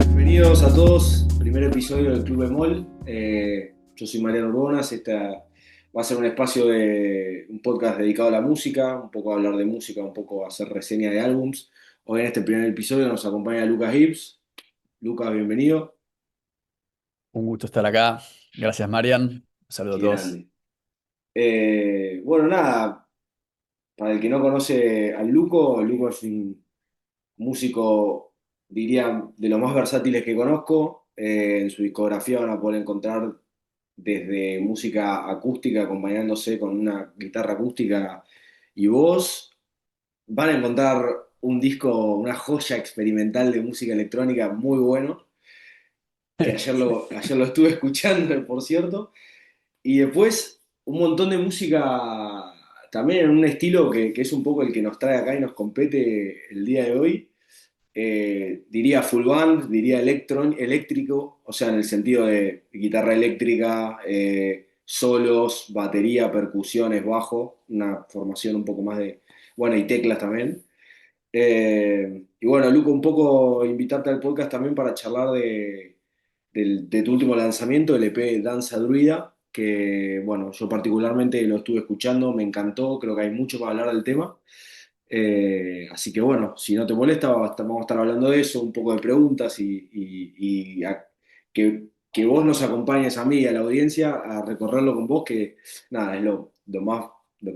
Bienvenidos a todos, primer episodio del Club Bemol. Yo soy Mariano Urbonas, esta va a ser un espacio de un podcast dedicado a la música, un poco a hablar de música, un poco a hacer reseña de álbums. Hoy en este primer episodio nos acompaña Lucas Gibbs. Lucas, bienvenido. Un gusto estar acá. Gracias, Marian. Un saludo a Qué todos. grande. Bueno, nada, para el que no conoce al Luco es un músico, diría, de los más versátiles que conozco. En su discografía van a poder encontrar desde música acústica acompañándose con una guitarra acústica y voz. Van a encontrar un disco, una joya experimental de música electrónica muy bueno, que Sí. ayer lo estuve escuchando, por cierto. Y después un montón de música también en un estilo que es un poco el que nos trae acá y nos compete el día de hoy. Diría full band, diría eléctrico, o sea, en el sentido de guitarra eléctrica, solos, batería, percusiones, bajo, una formación un poco más de, bueno, y teclas también. Y bueno, Luco, un poco invitarte al podcast también para charlar de tu último lanzamiento, el EP Danza Druida, que bueno, yo particularmente lo estuve escuchando, me encantó, creo que hay mucho para hablar del tema. Así que bueno, si no te molesta, vamos a estar hablando de eso, un poco de preguntas que vos nos acompañes a mí y a la audiencia a recorrerlo con vos, que nada, es lo que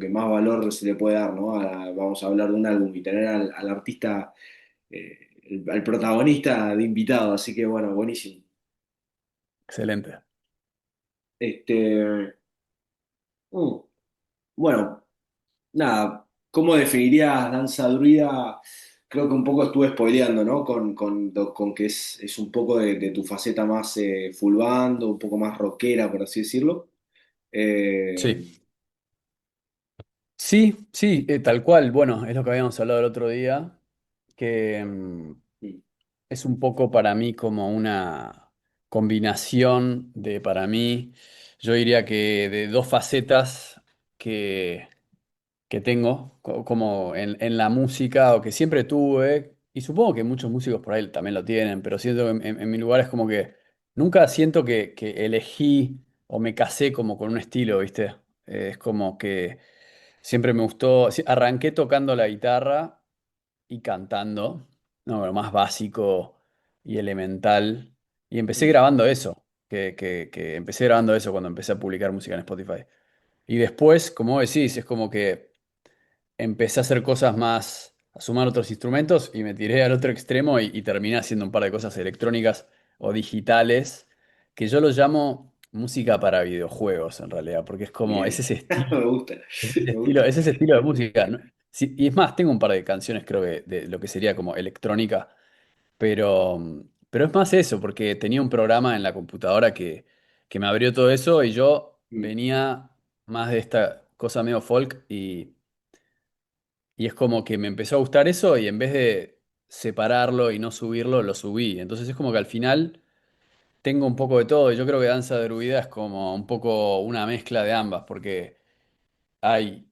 más valor se le puede dar, ¿no? Vamos a hablar de un álbum y tener al artista, al protagonista de invitado, así que bueno, buenísimo. Excelente. Este, mm, bueno, nada, ¿cómo definirías Danza Druida? Creo que un poco estuve spoileando, ¿no? Con que es un poco de tu faceta más full band, un poco más rockera, por así decirlo. Eh, Sí, sí, sí, tal cual. Bueno, es lo que habíamos hablado el otro día, que es un poco para mí como una combinación de, para mí, yo diría que de dos facetas que, que tengo, como en la música, o que siempre tuve, y supongo que muchos músicos por ahí también lo tienen, pero siento que en mi lugar es como que nunca siento que elegí o me casé como con un estilo, ¿viste? Es como que siempre me gustó, sí, arranqué tocando la guitarra y cantando, no, lo más básico y elemental, y empecé mm, grabando eso, que empecé grabando eso cuando empecé a publicar música en Spotify. Y después, como vos decís, es como que empecé a hacer cosas más, a sumar otros instrumentos y me tiré al otro extremo y terminé haciendo un par de cosas electrónicas o digitales, que yo lo llamo música para videojuegos en realidad, porque es como, es bien, ese estilo, me gusta, es ese me estilo, gusta. es ese estilo de música, ¿no? Sí, y es más, tengo un par de canciones creo que de lo que sería como electrónica, pero, pero es más eso, porque tenía un programa en la computadora que me abrió todo eso y yo Mm, venía más de esta cosa medio folk y es como que me empezó a gustar eso y en vez de separarlo y no subirlo, lo subí. Entonces es como que al final tengo un poco de todo. Y yo creo que Danza Druida es como un poco una mezcla de ambas, porque hay,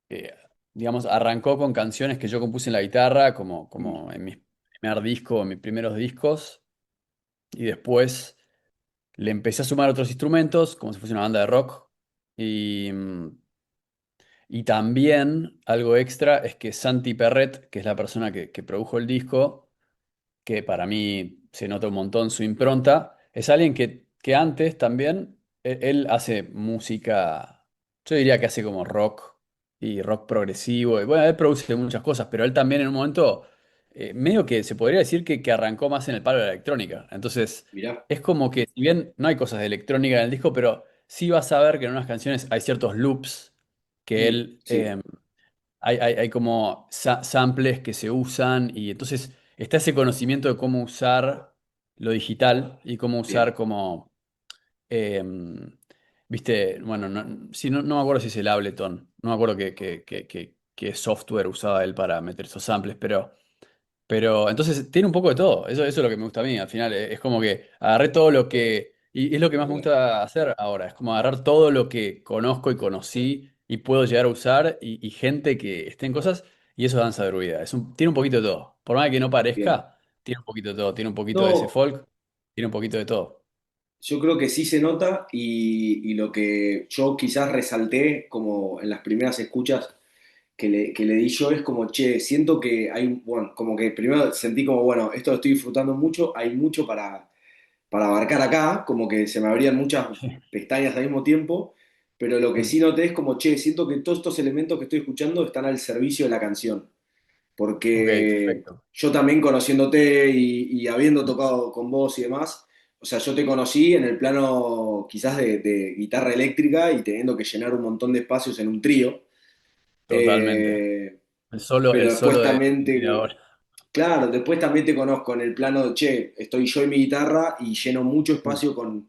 eh, digamos, arrancó con canciones que yo compuse en la guitarra, mm, como en mi primer disco, en mis primeros discos, y después le empecé a sumar otros instrumentos, como si fuese una banda de rock. Y, y también algo extra es que Santi Perret, que es la persona que produjo el disco, que para mí se nota un montón su impronta, es alguien que antes también, él hace música, yo diría que hace como rock y rock progresivo, y bueno, él produce muchas cosas, pero él también en un momento, medio que se podría decir que arrancó más en el palo de la electrónica. Entonces, mirá, es como que, si bien no hay cosas de electrónica en el disco, pero sí vas a ver que en unas canciones hay ciertos loops que mm, él... sí, hay como samples que se usan y entonces está ese conocimiento de cómo usar lo digital y cómo bien, usar como, eh, viste, bueno, sí, no me acuerdo si es el Ableton, no me acuerdo qué software usaba él para meter esos samples, pero entonces tiene un poco de todo, eso es lo que me gusta a mí, al final es como que agarré todo lo que, y es lo que más me espectacular. gusta hacer ahora, es como agarrar todo lo que conozco y conocí y puedo llegar a usar y gente que esté en cosas, y eso es danza druida. Tiene un poquito de todo. Por más que no Bien. parezca, tiene un poquito de todo. Tiene un poquito de ese No, folk, tiene un poquito de todo. yo creo que sí se nota y lo que yo quizás resalté como en las primeras escuchas que le di yo es como, che, siento que hay, bueno, como que primero sentí como, bueno, esto lo estoy disfrutando mucho, hay mucho para abarcar acá, como que se me abrían muchas pestañas al mismo tiempo, pero lo que Mm. sí noté es como, che, siento que todos estos elementos que estoy escuchando están al servicio de la canción, Ok, porque perfecto. yo también conociéndote y habiendo tocado con vos y demás, o sea, yo te conocí en el plano quizás de guitarra eléctrica y teniendo que llenar un montón de espacios en un trío. Totalmente. Eh, El pero después solo también de ahora. claro, después también te conozco en el plano de, che, estoy yo y mi guitarra y lleno mucho Mm, espacio con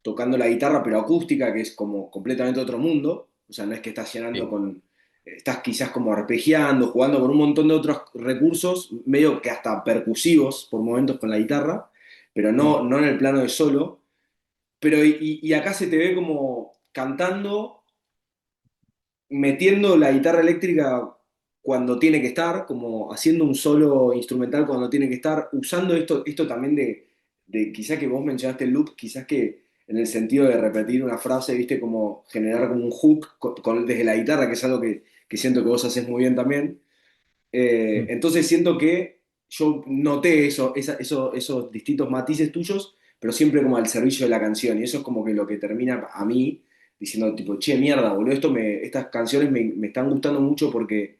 tocando la guitarra, pero acústica, que es como completamente otro mundo. O sea, no es que estás llenando sí. con, estás quizás como arpegiando, jugando con un montón de otros recursos, medio que hasta percusivos por momentos con la guitarra, pero Mm, no en el plano de solo. Pero y acá se te ve como cantando metiendo la guitarra eléctrica cuando tiene que estar, como haciendo un solo instrumental cuando tiene que estar, usando esto también de quizás que vos mencionaste el loop, quizás que en el sentido de repetir una frase, viste, como generar como un hook desde la guitarra, que es algo que siento que vos haces muy bien también. mm. Entonces siento que yo noté esos distintos matices tuyos, pero siempre como al servicio de la canción. Y eso es como que lo que termina a mí diciendo tipo, che, mierda, boludo, estas canciones me están gustando mucho porque...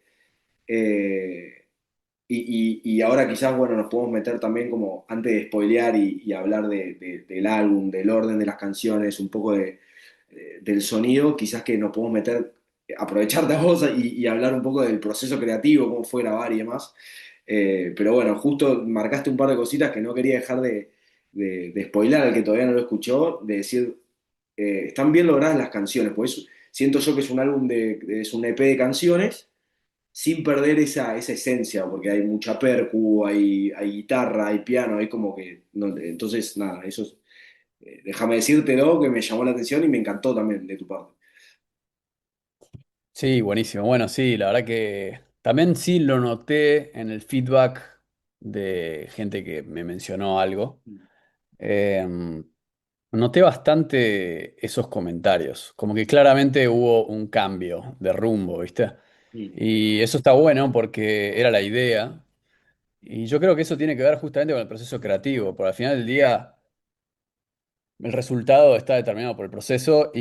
y ahora quizás, bueno, nos podemos meter también como antes de spoilear y hablar del álbum, del orden de las canciones, un poco del sonido, quizás que nos podemos meter, aprovecharte a vos y hablar un poco del proceso creativo, cómo fue grabar y demás. Pero bueno, justo marcaste un par de cositas que no quería dejar de spoilar al que todavía no lo escuchó, de decir, están bien logradas las canciones, pues siento yo que es un álbum es un EP de canciones sin perder esa esencia, porque hay mucha percu, hay guitarra, hay piano, hay como que... entonces, nada, eso es, déjame decírtelo, que me llamó la atención y me encantó también de tu parte. Sí, buenísimo. Bueno, sí, la verdad que también sí lo noté en el feedback de gente que me mencionó algo. Eh, Noté bastante esos comentarios, como que claramente hubo un cambio de rumbo, ¿viste? Mm, Y eso está bueno porque era la idea. Y yo creo que eso tiene que ver justamente con el proceso creativo, porque al final del día el resultado está determinado por el proceso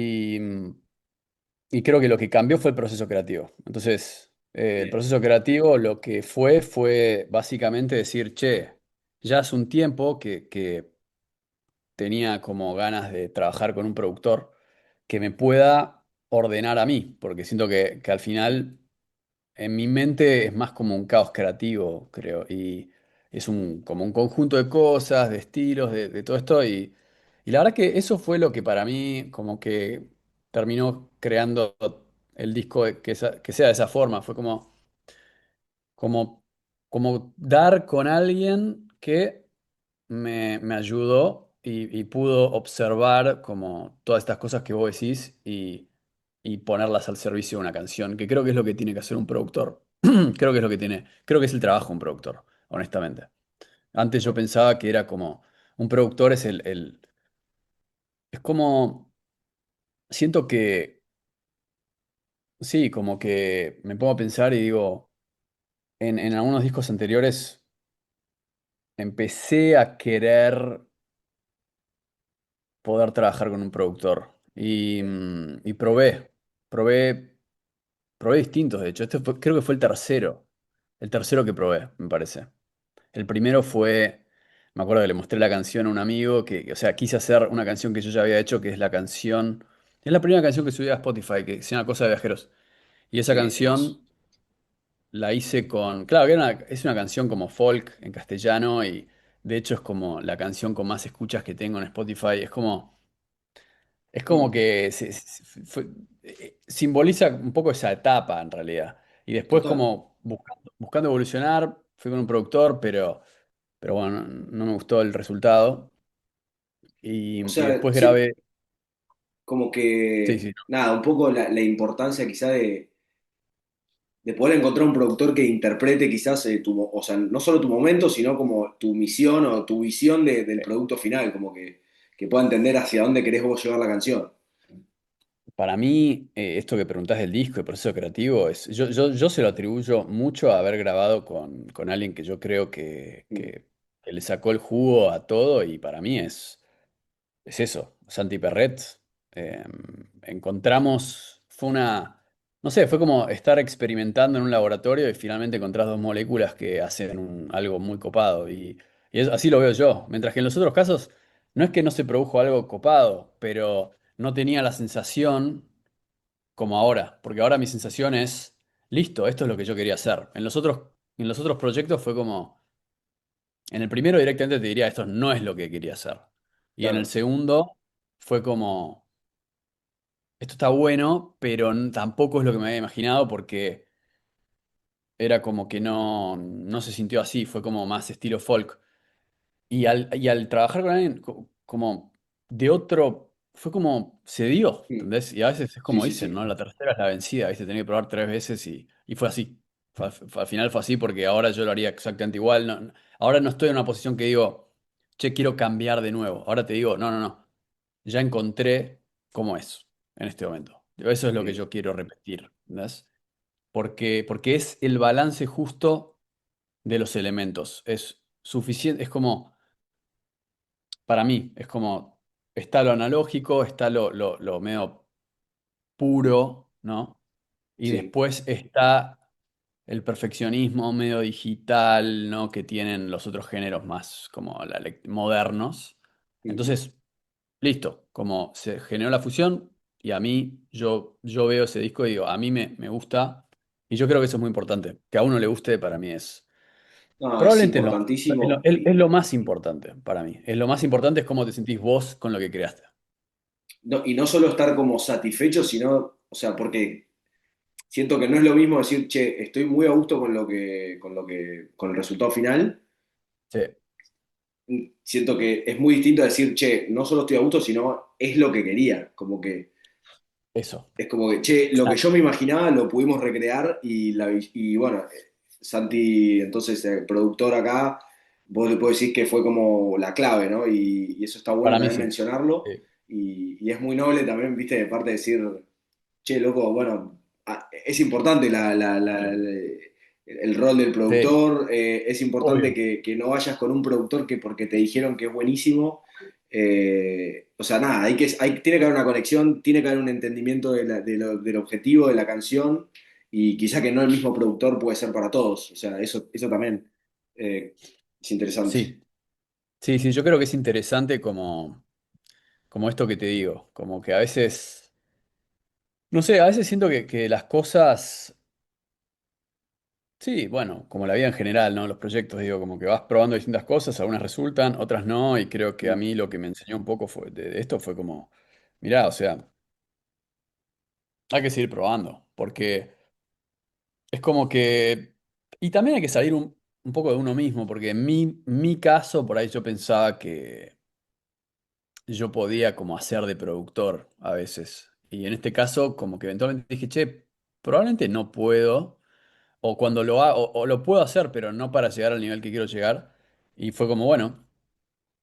y creo que lo que cambió fue el proceso creativo. Entonces, el bien, proceso creativo lo que fue básicamente decir, che, ya hace un tiempo que tenía como ganas de trabajar con un productor que me pueda ordenar a mí, porque siento que al final en mi mente es más como un caos creativo, creo, y es como un conjunto de cosas, de estilos, de todo esto, y la verdad que eso fue lo que para mí como que terminó creando el disco que sea de esa forma, fue como, como dar con alguien que me ayudó y pudo observar como todas estas cosas que vos decís y ponerlas al servicio de una canción, que creo que es lo que tiene que hacer un productor. Creo que es lo que tiene, creo que es el trabajo de un productor, honestamente. Antes yo pensaba que era como, un productor es es como, siento que, sí, como que me pongo a pensar y digo, en algunos discos anteriores empecé a querer poder trabajar con un productor. Y probé, probé distintos, de hecho. Creo que fue el tercero que probé, me parece. El primero fue, me acuerdo que le mostré la canción a un amigo, o sea, quise hacer una canción que yo ya había hecho, que es la canción, es la primera canción que subí a Spotify, que se llama Cosa de Viajeros. Y esa bien, hermoso. canción la hice claro, que es una canción como folk en castellano y de hecho es como la canción con más escuchas que tengo en Spotify. Es como Mm, que simboliza un poco esa etapa en realidad. Y después total. como buscando evolucionar, fui con un productor, pero bueno, no me gustó el resultado. O Y sea, después sí, grabé, como sí, que, sí, nada, un poco la importancia quizá de poder encontrar un productor que interprete quizás o sea, no solo tu momento, sino como tu misión o tu visión del producto final, como que pueda entender hacia dónde querés vos llevar la canción. Para mí, esto que preguntás del disco, el proceso creativo, yo se lo atribuyo mucho a haber grabado con alguien que yo creo Mm, que le sacó el jugo a todo y para mí es eso, Santi Perret. eh, encontramos, no sé, fue como estar experimentando en un laboratorio y finalmente encontrás dos moléculas que hacen algo muy copado. Así lo veo yo. Mientras que en los otros casos, no es que no se produjo algo copado, pero no tenía la sensación como ahora, porque ahora mi sensación es, listo, esto es lo que yo quería hacer. En los otros proyectos fue como, en el primero directamente te diría, esto no es lo que quería hacer. Y en el claro, segundo fue como, esto está bueno, pero tampoco es lo que me había imaginado porque era como que no se sintió así, fue como más estilo folk. Y al trabajar con alguien como de otro, fue como se dio, mm, ¿entendés? Y a veces es sí, como sí, dicen, sí, ¿no? La tercera es la vencida, ¿viste? Tenía que probar tres veces y fue así. Al final fue así porque ahora yo lo haría exactamente igual. Ahora no estoy en una posición que digo, che, quiero cambiar de nuevo. Ahora te digo, no, no, no. Ya encontré cómo es en este momento. Eso es lo que bien. yo quiero repetir, ¿entendés? Porque es el balance justo de los elementos. Es suficiente, es como para mí, es como, está lo analógico, está lo medio puro, ¿no? Y Sí, después está el perfeccionismo medio digital, ¿no? Que tienen los otros géneros más como modernos. ujú. Entonces, listo, como se generó la fusión y a mí, yo veo ese disco y digo, a mí me gusta y yo creo que eso es muy importante. Que a uno le guste, para mí es... No, es Probablemente importantísimo es lo más importante para mí. Es lo más importante es cómo te sentís vos con lo que creaste. y no solo estar como satisfecho, sino, o sea, porque siento que no es lo mismo decir, che, estoy muy a gusto con el resultado final. Sí, Siento que es muy distinto a decir, che, no solo estoy a gusto, sino es lo que quería. Como que eso. es como que, che, lo que yo me imaginaba lo pudimos recrear y bueno, Santi, entonces, el productor acá, vos le podés decir que fue como la clave, ¿no? Y eso está bueno Para mí también sí. mencionarlo. Sí, Y es muy noble también, viste, de parte de decir, che, loco, bueno, es importante el rol del sí, productor, es importante obvio. que no vayas con un productor que porque te dijeron que es buenísimo. O sea, nada, tiene que haber una conexión, tiene que haber un entendimiento del objetivo de la canción y quizá que no el mismo productor puede ser para todos. O sea, eso también es interesante. Sí, sí, sí, yo creo que es interesante como esto que te digo, como que a veces, no sé, a veces siento que las cosas, sí, bueno, como la vida en general, ¿no? Los proyectos, digo, como que vas probando distintas cosas, algunas resultan, otras no, y creo que a Mm, mí lo que me enseñó un poco de esto fue como, mirá, o sea, hay que seguir probando, porque es como que, y también hay que salir un poco de uno mismo, porque en mi caso, por ahí yo pensaba que yo podía como hacer de productor a veces. Y en este caso, como que eventualmente dije, che, probablemente no puedo, o cuando lo hago, o lo puedo hacer, pero no para llegar al nivel que quiero llegar. Y fue como, bueno,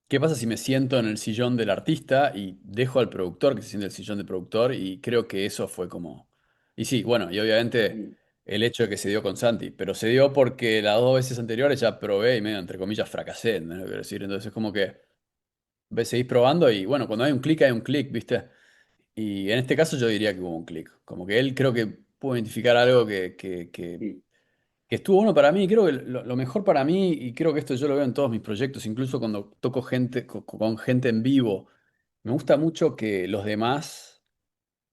¿qué pasa si me siento en el sillón del artista y dejo al productor que se siente en el sillón del productor? Y creo que eso fue como... Y sí, bueno, y obviamente mm, el hecho de que se dio con Santi, pero se dio porque las dos veces anteriores ya probé y medio, entre comillas, fracasé, ¿no? Quiero decir, entonces es como que seguís probando y bueno, cuando hay un clic, ¿viste? Y en este caso yo diría que hubo un clic. Como que él creo que pudo identificar algo mm. que estuvo bueno para mí. Creo que lo mejor para mí, y creo que esto yo lo veo en todos mis proyectos, incluso cuando toco gente con gente en vivo, me gusta mucho que los demás,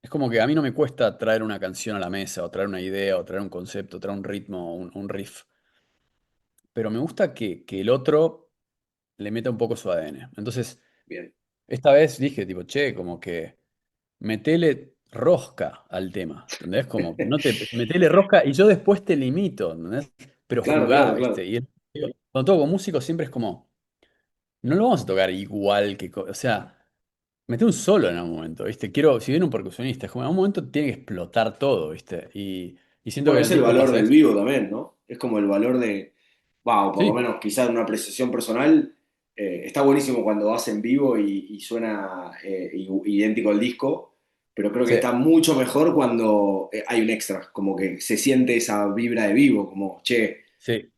es como que a mí no me cuesta traer una canción a la mesa, o traer una idea, o traer un concepto, traer un ritmo, un riff, pero me gusta que el otro le meta un poco su ADN. Entonces, Bien. esta vez dije, tipo, che, como que metele rosca al tema, ¿entendés? Como, no te, metele rosca y yo después te limito, ¿entendés? Pero Claro, jugá, claro, ¿viste? claro. Cuando toco con músicos siempre es como, no lo vamos a tocar igual que, o sea, mete un solo en algún momento, ¿viste? Si viene un percusionista, es como en algún momento tiene que explotar todo, ¿viste? Y siento que Bueno, en es el el disco valor pasa del eso. vivo también, ¿no? Es como el valor de, va, o por lo Sí, menos quizás una apreciación personal, está buenísimo cuando vas en vivo y suena idéntico al disco, pero creo que sí, está mucho mejor cuando hay un extra, como que se siente esa vibra de vivo, como, che, sí.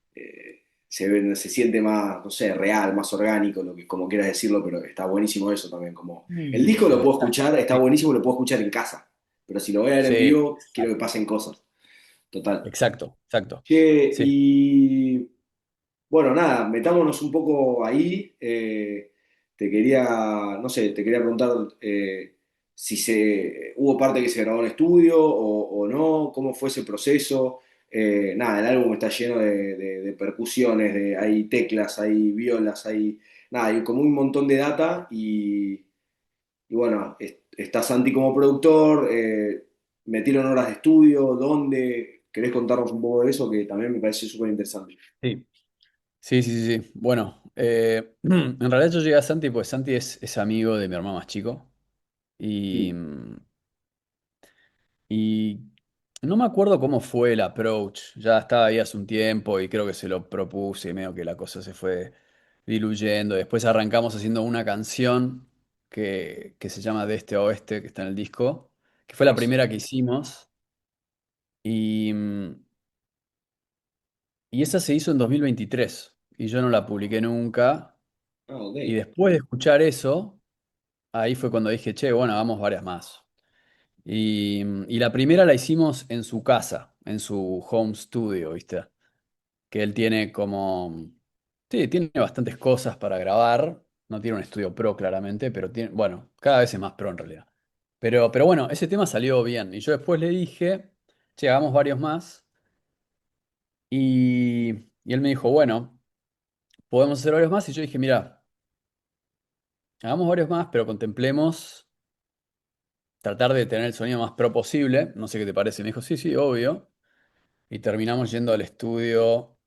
se siente más, no sé, real, más orgánico, lo que, como quieras decirlo, pero está buenísimo eso también, como, el Y disco lo puedo está- escuchar, está sí, buenísimo, lo puedo escuchar en casa, pero si lo voy a ver en sí, vivo, quiero que pasen cosas, total. exacto, exacto. Che, Sí, y bueno, nada, metámonos un poco ahí. Te quería, no sé, te quería preguntar si hubo parte que se grabó en estudio o no, cómo fue ese proceso. Nada, el álbum está lleno de percusiones, hay teclas, hay violas, nada, hay como un montón de data y bueno, está Santi como productor, metieron horas de estudio, ¿dónde? ¿Querés contarnos un poco de eso? Que también me parece súper interesante. sí, sí, sí, sí, sí. Bueno, en realidad yo llegué a Santi, pues Santi es amigo de mi hermano más chico. Y, Mm, y no me acuerdo cómo fue el approach. Ya estaba ahí hace un tiempo y creo que se lo propuse y medio que la cosa se fue diluyendo. Después arrancamos haciendo una canción que se llama De Este a Oeste, que está en el disco, que fue la Temazo. primera que hicimos. Y, y esa se hizo en 2023 y yo no la publiqué nunca. Ah, ok. Y después de escuchar eso, ahí fue cuando dije, che, bueno, hagamos varias más. Y la primera la hicimos en su casa, en su home studio, ¿viste? Que él tiene como... Sí, tiene bastantes cosas para grabar. No tiene un estudio pro, claramente, pero tiene... Bueno, cada vez es más pro en realidad. Pero bueno, ese tema salió bien. Y yo después le dije, che, hagamos varios más. Y él me dijo, bueno, podemos hacer varios más. Y yo dije, mira, hagamos varios más, pero contemplemos tratar de tener el sonido más pro posible. No sé qué te parece. Me dijo, sí, sí, obvio. Y terminamos yendo al estudio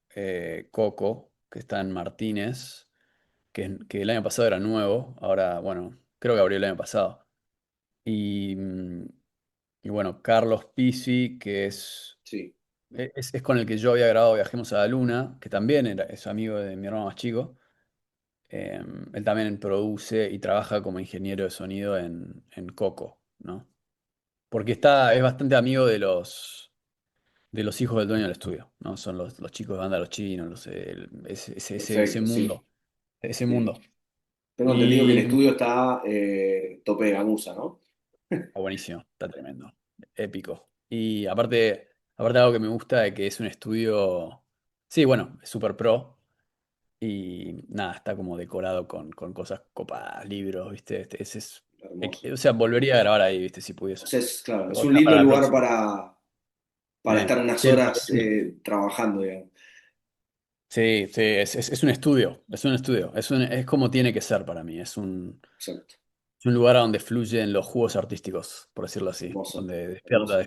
Coco, que está en Martínez, que el año pasado era nuevo, ahora, bueno, creo que abrió el año pasado. Y, y bueno, Carlos Pisi, que Sí, es con el que yo había grabado Viajemos a la Luna, que también es amigo de mi hermano más chico. eh, Él también produce y trabaja como ingeniero de sonido en Coco, ¿no? Porque es bastante amigo de los hijos del dueño del estudio, ¿no? Son los chicos de banda Los Chinos, ese perfecto, sí, mundo, ese sí. mundo. Tengo entendido que el Y estudio está tope de gamuza, ¿no? está buenísimo, está tremendo, épico. Y aparte algo que me gusta es que es un estudio, sí, bueno, es súper pro y nada, está como decorado con cosas copadas, libros, ¿viste? Hermoso. O sea, volvería a grabar ahí, ¿viste? Si O pudiese. sea, es, claro, es O un sea, lindo para la lugar próxima. para estar unas Sí, horas trabajando, digamos. sí, sí, es un estudio, es un estudio, es como tiene que ser para mí, Exacto. es un lugar a donde fluyen los jugos artísticos, por decirlo así, Hermoso, donde hermoso.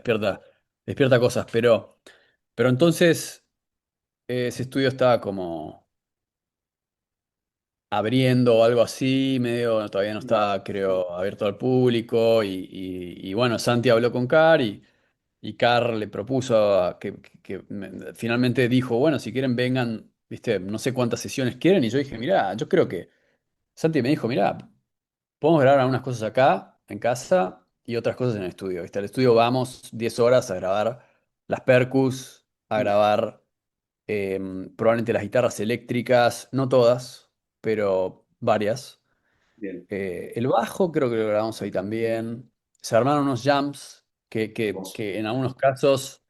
despierta cosas, pero entonces ese estudio estaba como abriendo o algo así, medio, todavía no Mm, estaba, creo, abierto al público, y bueno, Santi habló con Car y Car le propuso finalmente dijo, bueno, si quieren vengan, viste, no sé cuántas sesiones quieren, y yo dije, mirá, yo creo que Santi me dijo, mirá, podemos grabar algunas cosas acá, en casa, y otras cosas en el estudio. ¿Viste? Al estudio vamos 10 horas a grabar las percus, a mm, grabar probablemente las guitarras eléctricas, no todas, pero varias. bien, El bajo creo que lo grabamos ahí también. Se armaron unos jams hermoso. que en algunos casos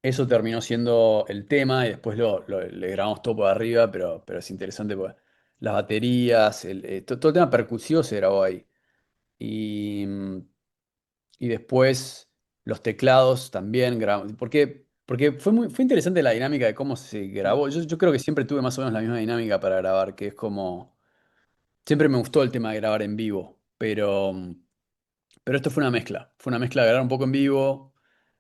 eso terminó siendo el tema y después le grabamos todo por arriba, pero es interesante porque las baterías, todo el tema percusivo se grabó ahí. Y, y después los teclados también grabamos. Porque fue interesante la dinámica de cómo se Mm, grabó. Yo creo que siempre tuve más o menos la misma dinámica para grabar, que es como... Siempre me gustó el tema de grabar en vivo, pero esto fue una mezcla de grabar un poco en vivo,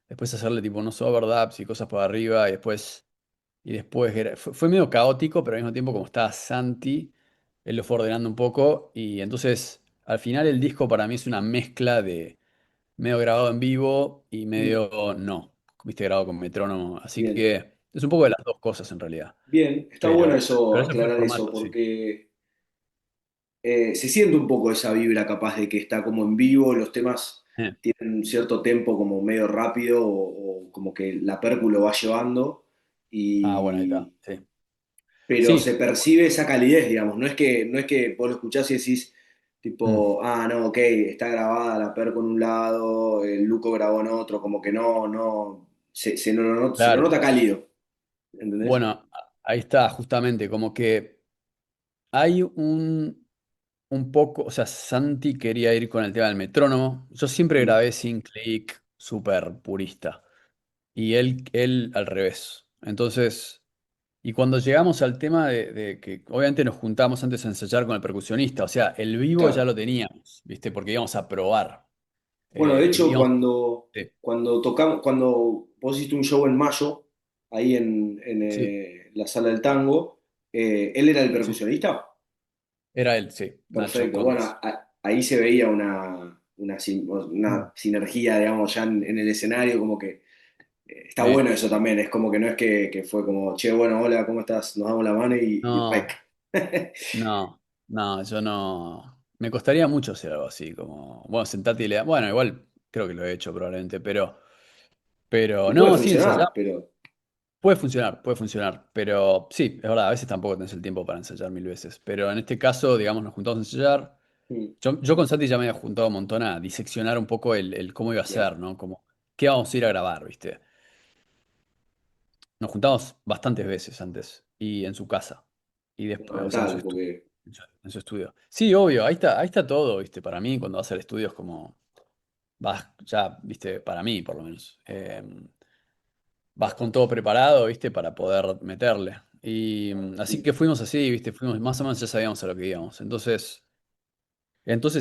después hacerle tipo unos overdubs y cosas por arriba, fue medio caótico, pero al mismo tiempo como estaba Santi, él lo fue ordenando un poco, y entonces al final el disco para mí es una mezcla de medio grabado en vivo y mm, medio no. viste, grabado con metrónomo. Así Bien, que es un poco de las dos cosas en realidad. bien, está bueno eso, Pero ese fue el aclarar eso, formato, sí. porque se siente un poco esa vibra capaz de que está como en vivo, los temas Eh. tienen un cierto tempo como medio rápido o como que la percu lo va llevando, Ah, bueno, ahí está. y, Sí. pero se Sí, percibe esa calidez, digamos, no es que vos lo escuchás y decís mm, tipo, ah, no, ok, está grabada la percu en un lado, el Luco grabó en otro, como que no, no, se lo claro. nota cálido, ¿entendés? Bueno, ahí está, justamente, como que hay un poco, o sea, Santi quería ir con el tema del metrónomo. Yo siempre Mm, grabé sin clic, súper purista. Y él al revés. Entonces, y cuando llegamos al tema de que obviamente nos juntamos antes a ensayar con el percusionista, o sea, el vivo ya claro. lo teníamos, ¿viste? Porque íbamos a probar. Bueno, de hecho, Íbamos, cuando, sí, cuando tocamos, cuando vos hiciste un show en mayo, ahí en sí, la sala del tango, ¿él era el sí. percusionista? Era él, sí, Nacho Perfecto. Bueno, Condes. ahí se veía una Mm. sinergia, digamos, ya en el escenario, como que está bueno Eh, eso también, es como que no es que fue como, che, bueno, hola, ¿cómo estás? Nos damos la mano y rec. no, no, no, yo no. Me costaría mucho hacer algo así, como, bueno, sentate y le bueno, igual creo que lo he hecho probablemente, pero Y puede no, sí, ensayar. funcionar, pero Puede funcionar, pero sí, es verdad, a veces tampoco tenés el tiempo para ensayar mil veces. Pero en este caso, digamos, nos juntamos a ensayar. mm, Yo con Santi ya me había juntado un montón a diseccionar un poco el cómo iba a bien, ser, ¿no? Como, qué vamos a ir a grabar, ¿viste? Nos juntamos bastantes veces antes, y en su casa, y después, o sea, fundamental, porque en su estudio. Sí, obvio, ahí está todo, ¿viste? Para mí, cuando vas al estudio es como, vas ya, ¿viste? Para mí, por lo menos. Vas con todo preparado, ¿viste? Para poder meterle. Y así mm, que fuimos así, ¿viste? Fuimos más o menos ya sabíamos a lo que íbamos. Entonces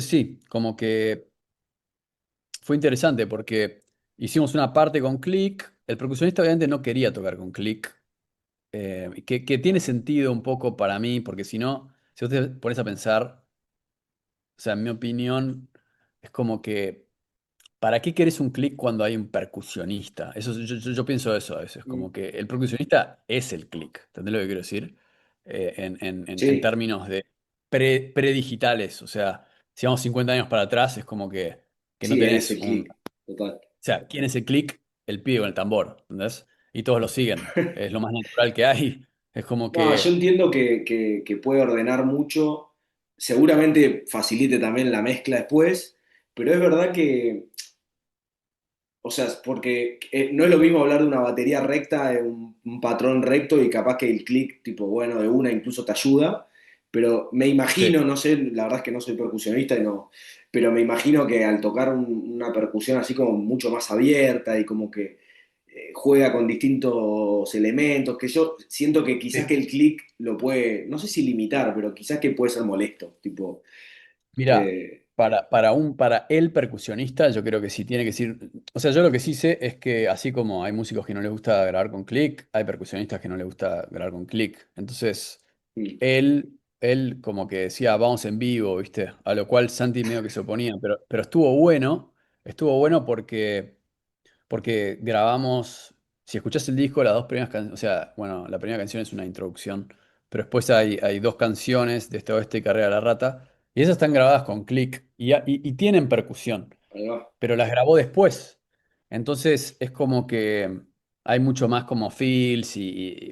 sí, como que fue interesante porque hicimos una parte con click. El percusionista obviamente no quería tocar con click, que tiene sentido un poco para mí, porque si no, si vos te pones a pensar, o sea, en mi opinión, es como que ¿para qué querés un click cuando hay un percusionista? Eso, yo pienso eso a veces, mm, como que el percusionista es el click, ¿entendés lo que quiero decir? En sí, términos de predigitales, o sea, si vamos 50 años para atrás, es como que no sí, él es tenés el un... click, total. O sea, ¿quién es el click? El pibe con el tambor, ¿entendés? Y todos lo siguen, es lo más natural que hay, es como No, yo que... entiendo que puede ordenar mucho, seguramente facilite también la mezcla después, pero es verdad que, o sea, porque no es lo mismo hablar de una batería recta, de un patrón recto y capaz que el clic, tipo, bueno, de una incluso te ayuda, pero me Sí, imagino, no sé, la verdad es que no soy percusionista y no, pero me imagino que al tocar una percusión así como mucho más abierta y como que juega con distintos elementos, que yo siento que quizás que sí. el clic lo puede, no sé si limitar, pero quizás que puede ser molesto, tipo, Mira, eh, para el percusionista, yo creo que sí tiene que ser. O sea, yo lo que sí sé es que así como hay músicos que no les gusta grabar con click, hay percusionistas que no les gusta grabar con click. Entonces, mm, él como que decía, vamos en vivo, ¿viste? A lo cual Santi medio que se oponía, pero estuvo bueno porque grabamos, si escuchás el disco, las dos primeras canciones, o sea, bueno, la primera canción es una introducción, pero después hay dos canciones de Este Oeste y Carrera de la Rata, y esas están grabadas con click y tienen percusión, ahí va, pero las grabó después. Entonces es como que hay mucho más como feels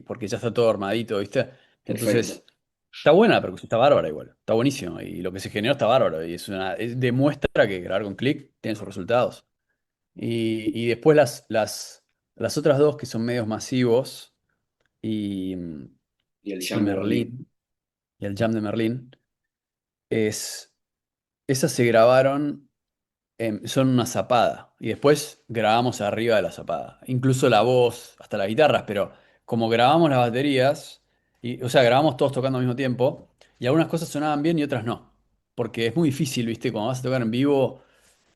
porque ya está todo armadito, ¿viste? perfecto. Entonces, está buena la percusión, está bárbara igual, está buenísimo, y lo que se generó está bárbaro, y demuestra que grabar con click tiene sus resultados. Y después las otras dos que son medios masivos y, Y el y jam de Berlín, Merlín, y el Jam de Merlín, es, esas se grabaron, son una zapada. Y después grabamos arriba de la zapada. Incluso la voz, hasta las guitarras, pero como grabamos las baterías, o sea, grabamos todos tocando al mismo tiempo, y algunas cosas sonaban bien y otras no. Porque es muy difícil, ¿viste? Cuando vas a tocar en vivo,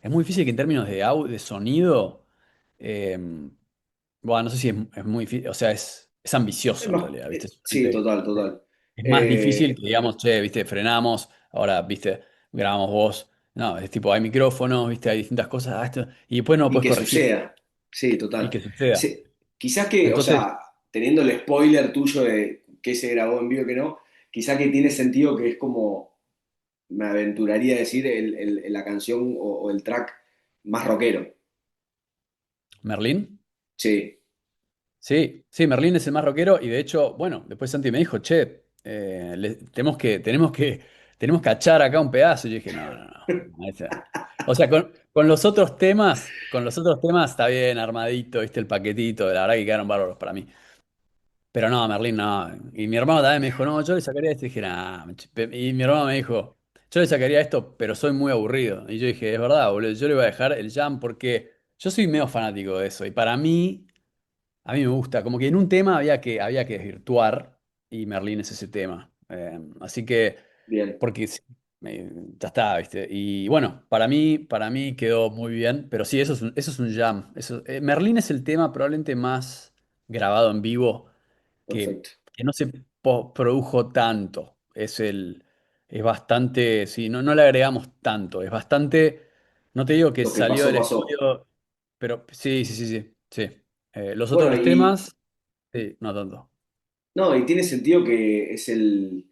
es muy difícil que en términos de sonido. em, Bueno, no sé si es muy difícil, o sea, es es ambicioso en más, realidad, ¿viste? sí, total, total. Es más difícil Eh, que digamos, che, ¿viste? Frenamos, ahora, ¿viste? Grabamos voz. No, es tipo, hay micrófonos, ¿viste? Hay distintas cosas, y después no lo y puedes que corregir. suceda. Sí, y total. que suceda. Quizás que, o Entonces, sea, teniendo el spoiler tuyo de que se grabó en vivo y que no, quizás que tiene sentido que es como, me aventuraría a decir, la canción o el track más rockero. Merlín. Sí, Sí, sí, Merlín es el más rockero y de hecho, bueno, después Santi me dijo, che, tenemos que achar acá un pedazo. Y yo dije, no, no, no. No, o sea, con los otros temas está bien armadito, viste, el paquetito, la verdad que quedaron bárbaros para mí. Pero no, Merlín no. Y mi hermano también me dijo, no, yo le sacaría esto. Y dije, nah, y mi hermano me dijo, yo le sacaría esto, pero soy muy aburrido. Y yo dije, es verdad, boludo, yo le voy a dejar el jam porque yo soy medio fanático de eso. Y para mí. A mí me gusta, como que en un tema había que desvirtuar y Merlín es ese tema. Así que, bien, porque sí, ya está, ¿viste? Y bueno, para mí quedó muy bien, pero sí, eso es un jam. Merlín es el tema probablemente más grabado en vivo perfecto. que no se produjo tanto. Es bastante, sí, no le agregamos tanto, es bastante, no te digo que Lo que salió pasó, del pasó. estudio, pero sí, sí, sí, sí, sí. Los Bueno, otros temas, sí, no tanto. no, y tiene sentido que es el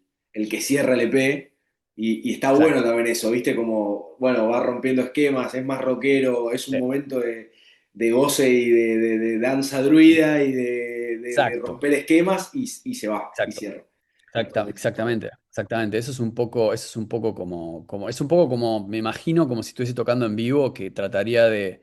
que cierra el EP y está bueno Exacto, también eso, ¿viste? Como, bueno, va rompiendo esquemas, es más rockero, es un sí, momento de goce y de danza druida y de exacto, romper esquemas y se va, y exacto. cierra. Está bueno. Exactamente, exactamente. eso es un poco es un poco como, me imagino como si estuviese tocando en vivo, que trataría de,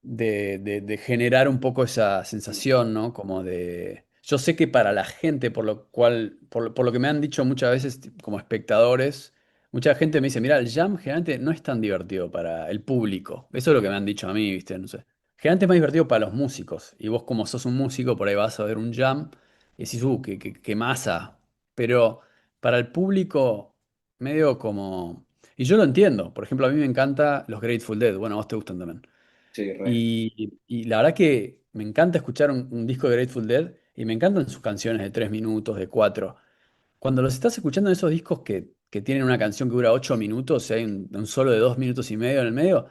de generar un poco esa sensación, ¿no? Como de... Yo sé que para la gente, por lo cual, por lo que me han dicho muchas veces como espectadores, mucha gente me dice, mira, el jam generalmente no es tan divertido para el público. Eso es lo que me han dicho a mí, ¿viste? No sé. Generalmente es más divertido para los músicos. Y vos como sos un músico, por ahí vas a ver un jam y decís, qué masa. Pero para el público, medio como... Y yo lo entiendo. Por ejemplo, a mí me encanta los Grateful Dead. Bueno, a vos te gustan también. Sí, re. Y la verdad que me encanta escuchar un disco de Grateful Dead y me encantan sus canciones de 3 minutos, de cuatro. Cuando los estás escuchando en esos discos que tienen una canción que dura 8 minutos y hay un solo de 2 minutos y medio en el medio,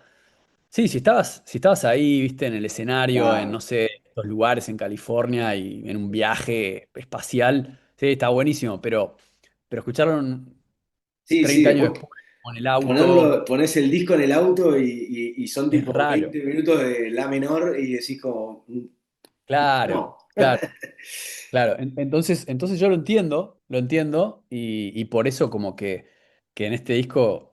sí, si estabas ahí, viste, en el escenario, en, no Claro. sé, estos lugares en California y en un viaje espacial, sí, está buenísimo, pero escucharlo 30 Sí, años después después, con el auto, pones el disco en el auto y son es tipo raro. 20 minutos de la menor y decís como, Claro, no. claro. Claro, entonces yo lo entiendo y por eso como que en este disco,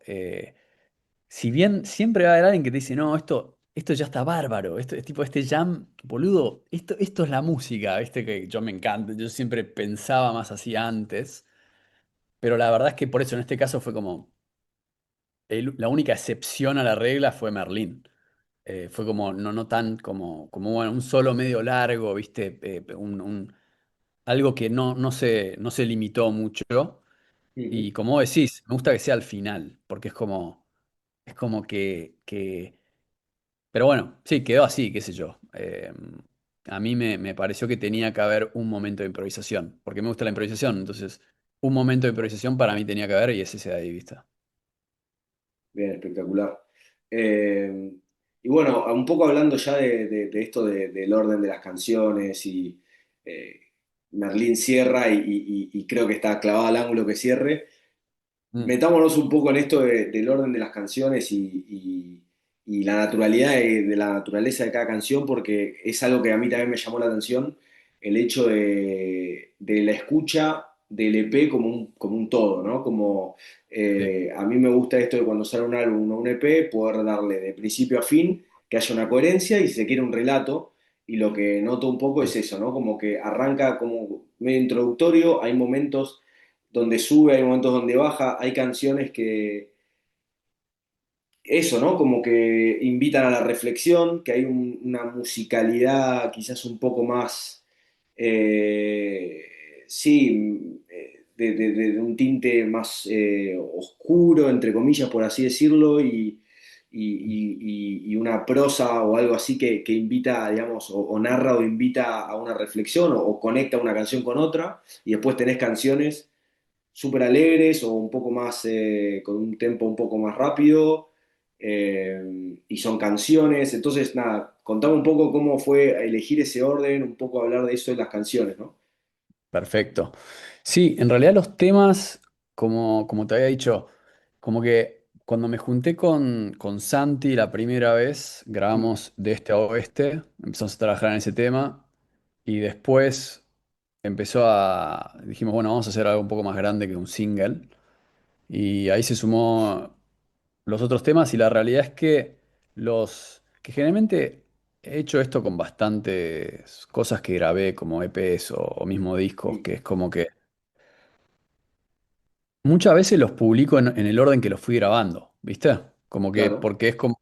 si bien siempre va a haber alguien que te dice, no, esto ya está bárbaro, esto es tipo este jam, boludo, esto es la música, viste que yo me encanta, yo siempre pensaba más así antes, pero la verdad es que por eso en este caso fue como, la única excepción a la regla fue Merlín. Fue como, no tan como bueno, un solo medio largo, viste, algo que no se limitó mucho. Ujú. Y como vos decís, me gusta que sea al final, porque es como pero bueno, sí, quedó así, qué sé yo. A mí me pareció que tenía que haber un momento de improvisación, porque me gusta la improvisación, entonces un momento de improvisación para mí tenía que haber y es ese de ahí, ¿viste? Bien, espectacular. Eh, y bueno, un poco hablando ya de esto del orden de las canciones y eh, Merlín cierra y creo que está clavado al ángulo que cierre. Mm, Metámonos un poco en esto del orden de las canciones y la naturalidad de la naturaleza de cada canción, porque es algo que a mí también me llamó la atención, el hecho de la escucha del EP como un todo, ¿no? Como sí, a mí me gusta esto de cuando sale un álbum o un EP, poder darle de principio a fin, que haya una coherencia y si se quiere un relato. Y lo que noto un poco es sí, eso, ¿no? Como que arranca como medio introductorio, hay momentos donde sube, hay momentos donde baja, hay canciones que, eso, ¿no? Como que invitan a la reflexión, que hay una musicalidad quizás un poco más, sí, de un tinte más oscuro, entre comillas, por así decirlo, y una prosa o algo así que invita, digamos, o narra o invita a una reflexión o conecta una canción con otra, y después tenés canciones súper alegres o un poco más, con un tempo un poco más rápido. y son canciones. Entonces, nada, contame un poco cómo fue elegir ese orden, un poco hablar de eso de las canciones, ¿no? Perfecto. Sí, en realidad los temas, como te había dicho, como que cuando me junté con Santi la primera vez, Mm, grabamos de este a oeste, empezamos a trabajar en ese tema y después dijimos, bueno, vamos a hacer algo un poco más grande que un single. Y ahí se sumó los otros temas y la realidad es que generalmente he hecho esto con bastantes cosas que grabé como EPs o mismo discos, mm, que es como que muchas veces los publico en el orden que los fui grabando, ¿viste? Como que, claro, porque es como,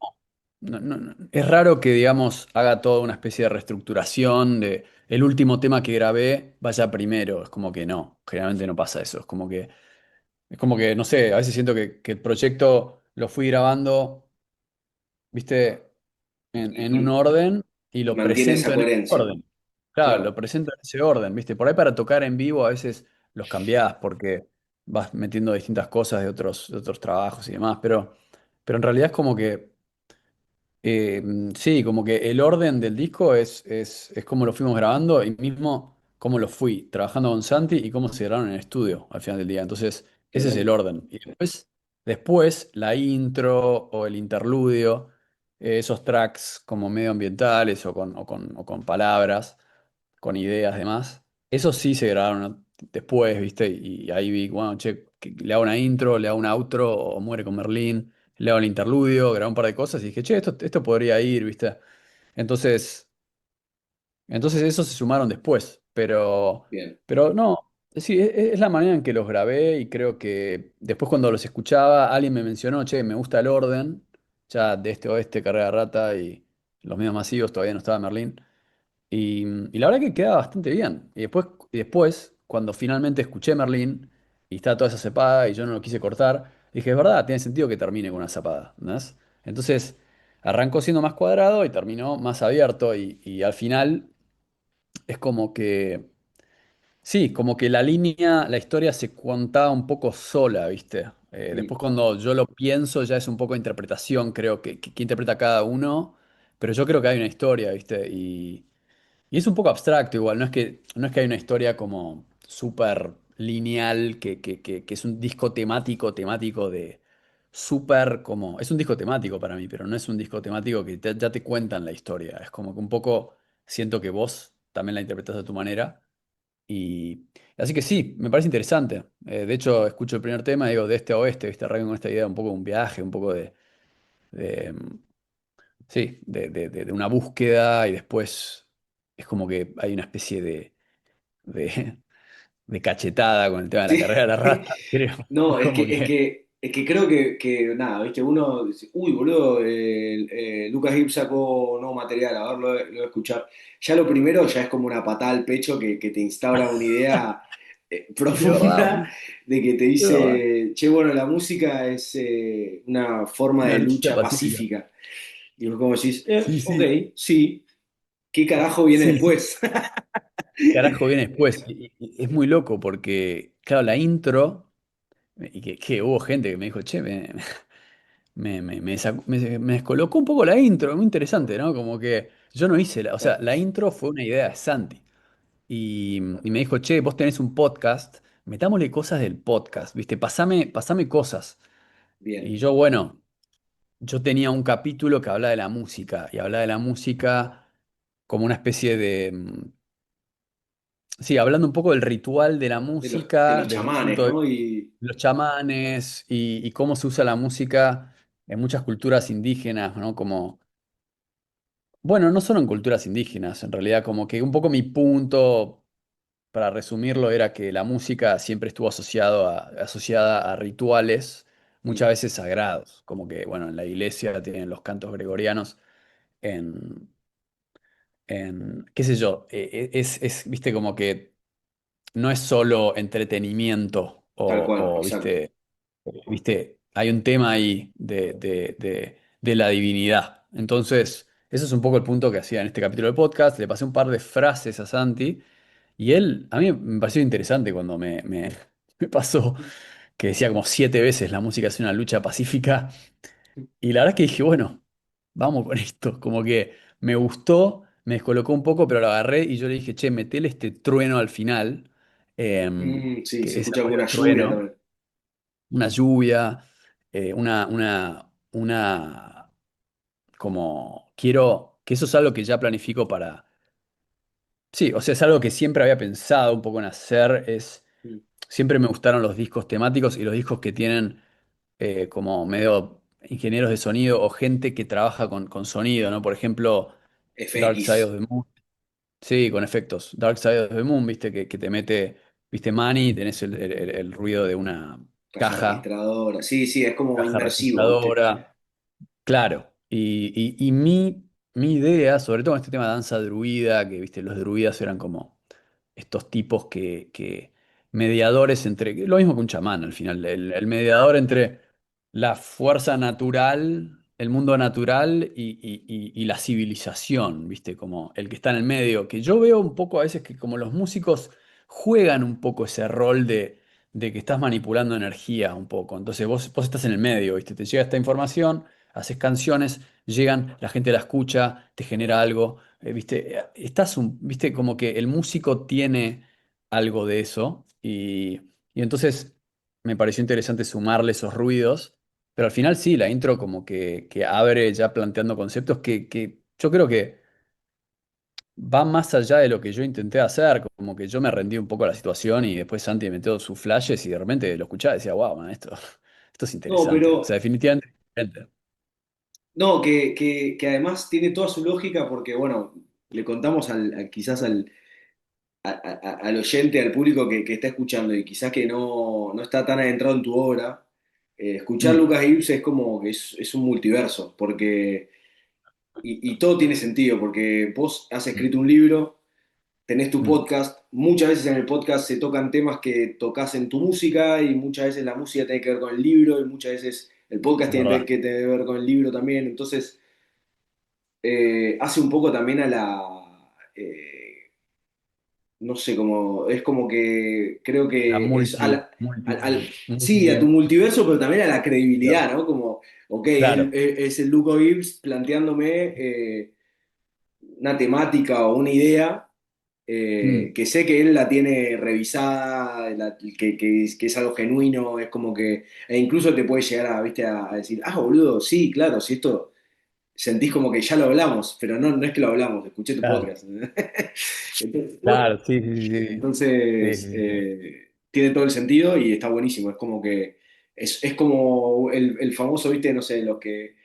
es raro que, digamos, haga toda una especie de reestructuración de el último tema que grabé vaya primero, es como que no, generalmente no pasa eso, es como que, no sé, a veces siento que el proyecto lo fui grabando, ¿viste? En un y orden y lo mantiene presento esa en ese coherencia, orden. Claro, claro, lo presento en ese orden, ¿viste? Por ahí para tocar en vivo a veces los cambiás porque vas metiendo distintas cosas de otros trabajos y demás, pero en realidad es como que sí, como que el orden del disco es como lo fuimos grabando y mismo cómo lo fui trabajando con Santi y cómo se grabaron en el estudio al final del día. Entonces, qué ese es el loco, orden. Y después la intro o el interludio, esos tracks como medioambientales o con palabras, con ideas, demás, esos sí se grabaron después, ¿viste? Y ahí vi, bueno, che, que le hago una intro, le hago un outro o Muere con Merlín, le hago el interludio, grabé un par de cosas y dije, che, esto podría ir, ¿viste? Entonces, entonces esos se sumaron después, bien, pero no, sí, es la manera en que los grabé y creo que después cuando los escuchaba, alguien me mencionó, che, me gusta el orden, ya de este a oeste, Carrera Rata y los medios masivos, todavía no estaba Merlín. Y la verdad que queda bastante bien. Y después, cuando finalmente escuché Merlín y está toda esa cepada y yo no lo quise cortar, dije, es verdad, tiene sentido que termine con una zapada, ¿no? Entonces, arrancó siendo más cuadrado y terminó más abierto y al final es como que, sí, como que la historia se contaba un poco sola, ¿viste? mm, Después cuando yo lo pienso ya es un poco interpretación, creo que interpreta cada uno, pero yo creo que hay una historia, ¿viste? Y es un poco abstracto igual, no es que hay una historia como súper lineal, que es un disco temático de súper como... Es un disco temático para mí, pero no es un disco temático que ya te cuentan la historia. Es como que un poco siento que vos también la interpretás de tu manera. Y así que sí, me parece interesante. De hecho, escucho el primer tema y digo, de este a oeste, ¿viste? Arranco con esta idea un poco de un viaje, un poco de, sí, de una búsqueda y después es como que hay una especie de, de cachetada con el tema de la sí. carrera de la rata, creo. Es No, como que... es que creo que nada, viste, uno dice, uy, boludo, Lucas Gibbs sacó nuevo material, a ver, lo voy a escuchar. Ya lo primero ya es como una patada al pecho que te instaura una idea De verdad, profunda boludo, de que te de verdad. dice, che, bueno, la música es una forma Una de lucha lucha pacífica. pacífica. Y vos como decís, Sí, ok, sí, sí, ¿qué carajo viene sí, sí. después? Carajo viene después. Y es muy loco porque, claro, la intro, y que hubo gente que me dijo, che, me descolocó un poco la intro, muy interesante, ¿no? Como que yo no hice o sea, Claro, la intro fue una idea de Santi. Y me dijo, che, vos tenés un podcast, metámosle cosas del podcast, ¿viste? Pasame cosas. bien, Y yo, bueno, yo tenía un capítulo que hablaba de la música, y hablaba de la música como una especie sí, hablando un poco del ritual de la de música los desde el chamanes, punto de ¿no? vista Y de los chamanes y cómo se usa la música en muchas culturas indígenas, ¿no? Como, bueno, no solo en culturas indígenas, en realidad, como que un poco mi punto para resumirlo, era que la música siempre estuvo asociada a rituales, mm, muchas veces sagrados, como que, bueno, en la iglesia tienen los cantos gregorianos, en, qué sé yo, viste, como que no es solo entretenimiento tal cual, exacto. viste, hay un tema ahí de la divinidad. Entonces, eso es un poco el punto que hacía en este capítulo del podcast. Le pasé un par de frases a Santi y él, a mí me pareció interesante cuando me pasó que decía como 7 veces la música es una lucha pacífica. Y la verdad es que dije, bueno, vamos con esto. Como que me gustó, me descolocó un poco, pero lo agarré y yo le dije, che, metele este trueno al final, Sí, se que ese escucha como ruido una de lluvia trueno, también. una lluvia, como quiero, que eso es algo que ya planifico para, sí, o sea, es algo que siempre había pensado un poco en hacer, Mm. siempre me gustaron los discos temáticos y los discos que tienen como medio ingenieros de sonido o gente que trabaja con sonido, ¿no? Por ejemplo, Dark Side of FX, the Moon. Sí, con efectos. Dark Side of the Moon, viste, que te mete, viste, Money, y tenés el ruido de una caja caja, registradora. Sí, sí, es como caja inmersivo, ¿viste? registradora. Claro. Y mi idea, sobre todo en este tema de danza druida, que viste, los druidas eran como estos tipos mediadores entre, lo mismo que un chamán al final, el mediador entre la fuerza natural, el mundo natural y la civilización, ¿viste? Como el que está en el medio, que yo veo un poco a veces que como los músicos juegan un poco ese rol de que estás manipulando energía un poco, entonces vos estás en el medio, ¿viste? Te llega esta información, haces canciones, llegan, la gente la escucha, te genera algo, ¿viste? ¿Viste? Como que el músico tiene algo de eso y entonces me pareció interesante sumarle esos ruidos, pero al final sí, la intro como que abre ya planteando conceptos que yo creo que van más allá de lo que yo intenté hacer, como que yo me rendí un poco a la situación y después Santi me metió sus flashes y de repente lo escuchaba y decía, wow, man, esto es No, interesante, o sea, pero definitivamente diferente. no, que además tiene toda su lógica porque, bueno, le contamos quizás al oyente, al público que está escuchando y quizás que no está tan adentrado en tu obra, escuchar Mm, Lucas Gibbs es como que es un multiverso, porque, y todo tiene sentido, porque vos has mm, escrito un libro, tenés tu mm, podcast, muchas veces en el podcast se tocan temas que tocas en tu música y muchas veces la música tiene que ver con el libro y muchas veces el podcast es tiene verdad, que ver con el libro también, entonces hace un poco también a no sé, como, es como que creo la que es sí, a tu multidimensionalidad. multiverso, pero también a la credibilidad, ¿no? Como, ok, Claro. es el Luco Gibbs planteándome una temática o una idea Mm, que sé que él la tiene revisada, que es algo genuino, es como que, e incluso te puede llegar a, ¿viste? A decir, ah, boludo, sí, claro, si esto sentís como que ya lo hablamos, pero no es que lo hablamos, escuché tu claro, podcast. Entonces, claro, sí, sí, sí. Sí, entonces, sí, sí, sí. tiene todo el sentido y está buenísimo. Es como que es como el famoso, viste, no sé, los que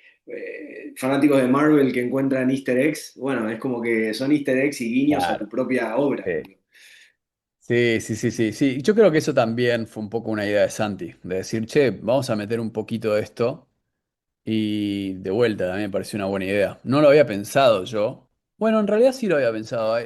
fanáticos de Marvel que encuentran Easter eggs. Bueno, es como que son Easter eggs y guiños a tu Claro. propia obra. Sí. Sí, sí, sí, sí, sí. Yo creo que eso también fue un poco una idea de Santi, de decir, che, vamos a meter un poquito de esto y de vuelta también me pareció una buena idea. No lo había pensado yo. Bueno, en realidad sí lo había pensado.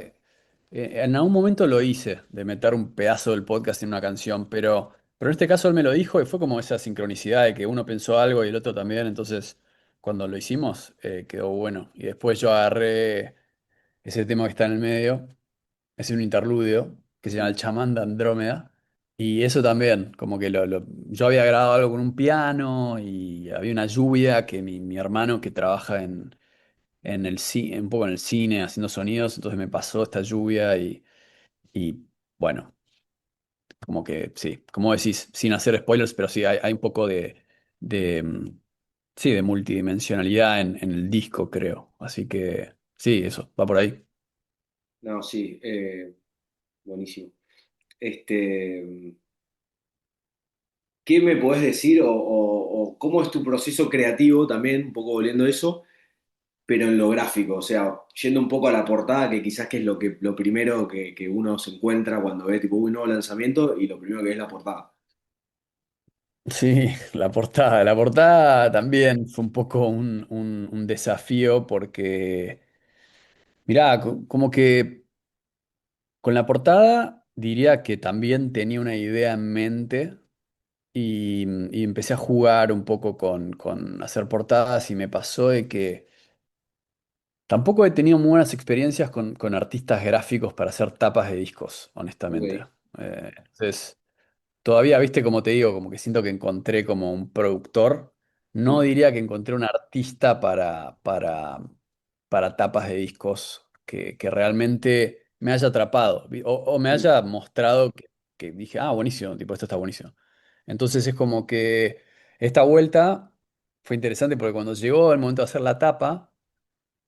En algún momento lo hice, de meter un pedazo del podcast en una canción, pero en este caso él me lo dijo y fue como esa sincronicidad de que uno pensó algo y el otro también, entonces cuando lo hicimos quedó bueno. Y después yo agarré ese tema que está en el medio, es un interludio que se llama El chamán de Andrómeda. Y eso también, como que yo había grabado algo con un piano y había una lluvia que mi hermano que trabaja en el cine, un poco en el cine, haciendo sonidos, entonces me pasó esta lluvia y bueno, como que sí, como decís, sin hacer spoilers, pero sí, hay un poco sí, de multidimensionalidad en el disco, creo. Así que sí, eso, va por ahí. No, sí, buenísimo. Este, ¿qué me podés decir o cómo es tu proceso creativo también, un poco volviendo a eso? Pero en lo gráfico, o sea, yendo un poco a la portada, que quizás que es lo primero que uno se encuentra cuando ve tipo un nuevo lanzamiento y lo primero que es la portada. Sí, la portada también fue un poco un desafío porque, mirá, como que con la portada diría que también tenía una idea en mente y empecé a jugar un poco con hacer portadas y me pasó de que tampoco he tenido muy buenas experiencias con artistas gráficos para hacer tapas de discos, honestamente. Ok. Entonces, todavía, viste, como te digo, como que siento que encontré como un productor. no Mm, diría que encontré un artista para tapas de discos que realmente me haya atrapado o me mm, haya mostrado que dije, ah, buenísimo, tipo, esto está buenísimo. Entonces es como que esta vuelta fue interesante porque cuando llegó el momento de hacer la tapa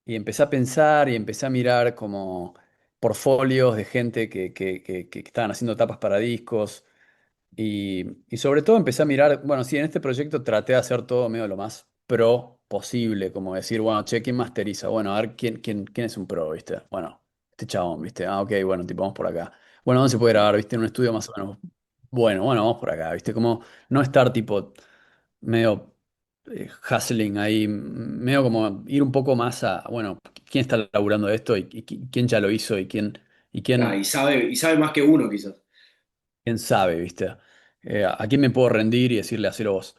y empecé a pensar y empecé a mirar como portfolios de gente que estaban haciendo tapas para discos. Y sobre todo empecé a mirar, bueno, sí, en este proyecto traté de hacer todo medio lo más pro posible, como decir, bueno, che, ¿quién masteriza? Bueno, a ver quién es un pro, ¿viste? Bueno, este chabón, ¿viste? Ah, ok, bueno, tipo, vamos por acá. Bueno, ¿dónde se puede grabar, viste? En un estudio más o menos. Bueno, vamos por acá, ¿viste? Como no estar tipo medio hustling ahí, medio como ir un poco más a, bueno, ¿quién está laburando de esto y quién ya lo hizo y ah, quién y sabe más que uno, quizás. quién sabe, ¿viste? ¿A quién me puedo rendir y decirle, hacelo vos?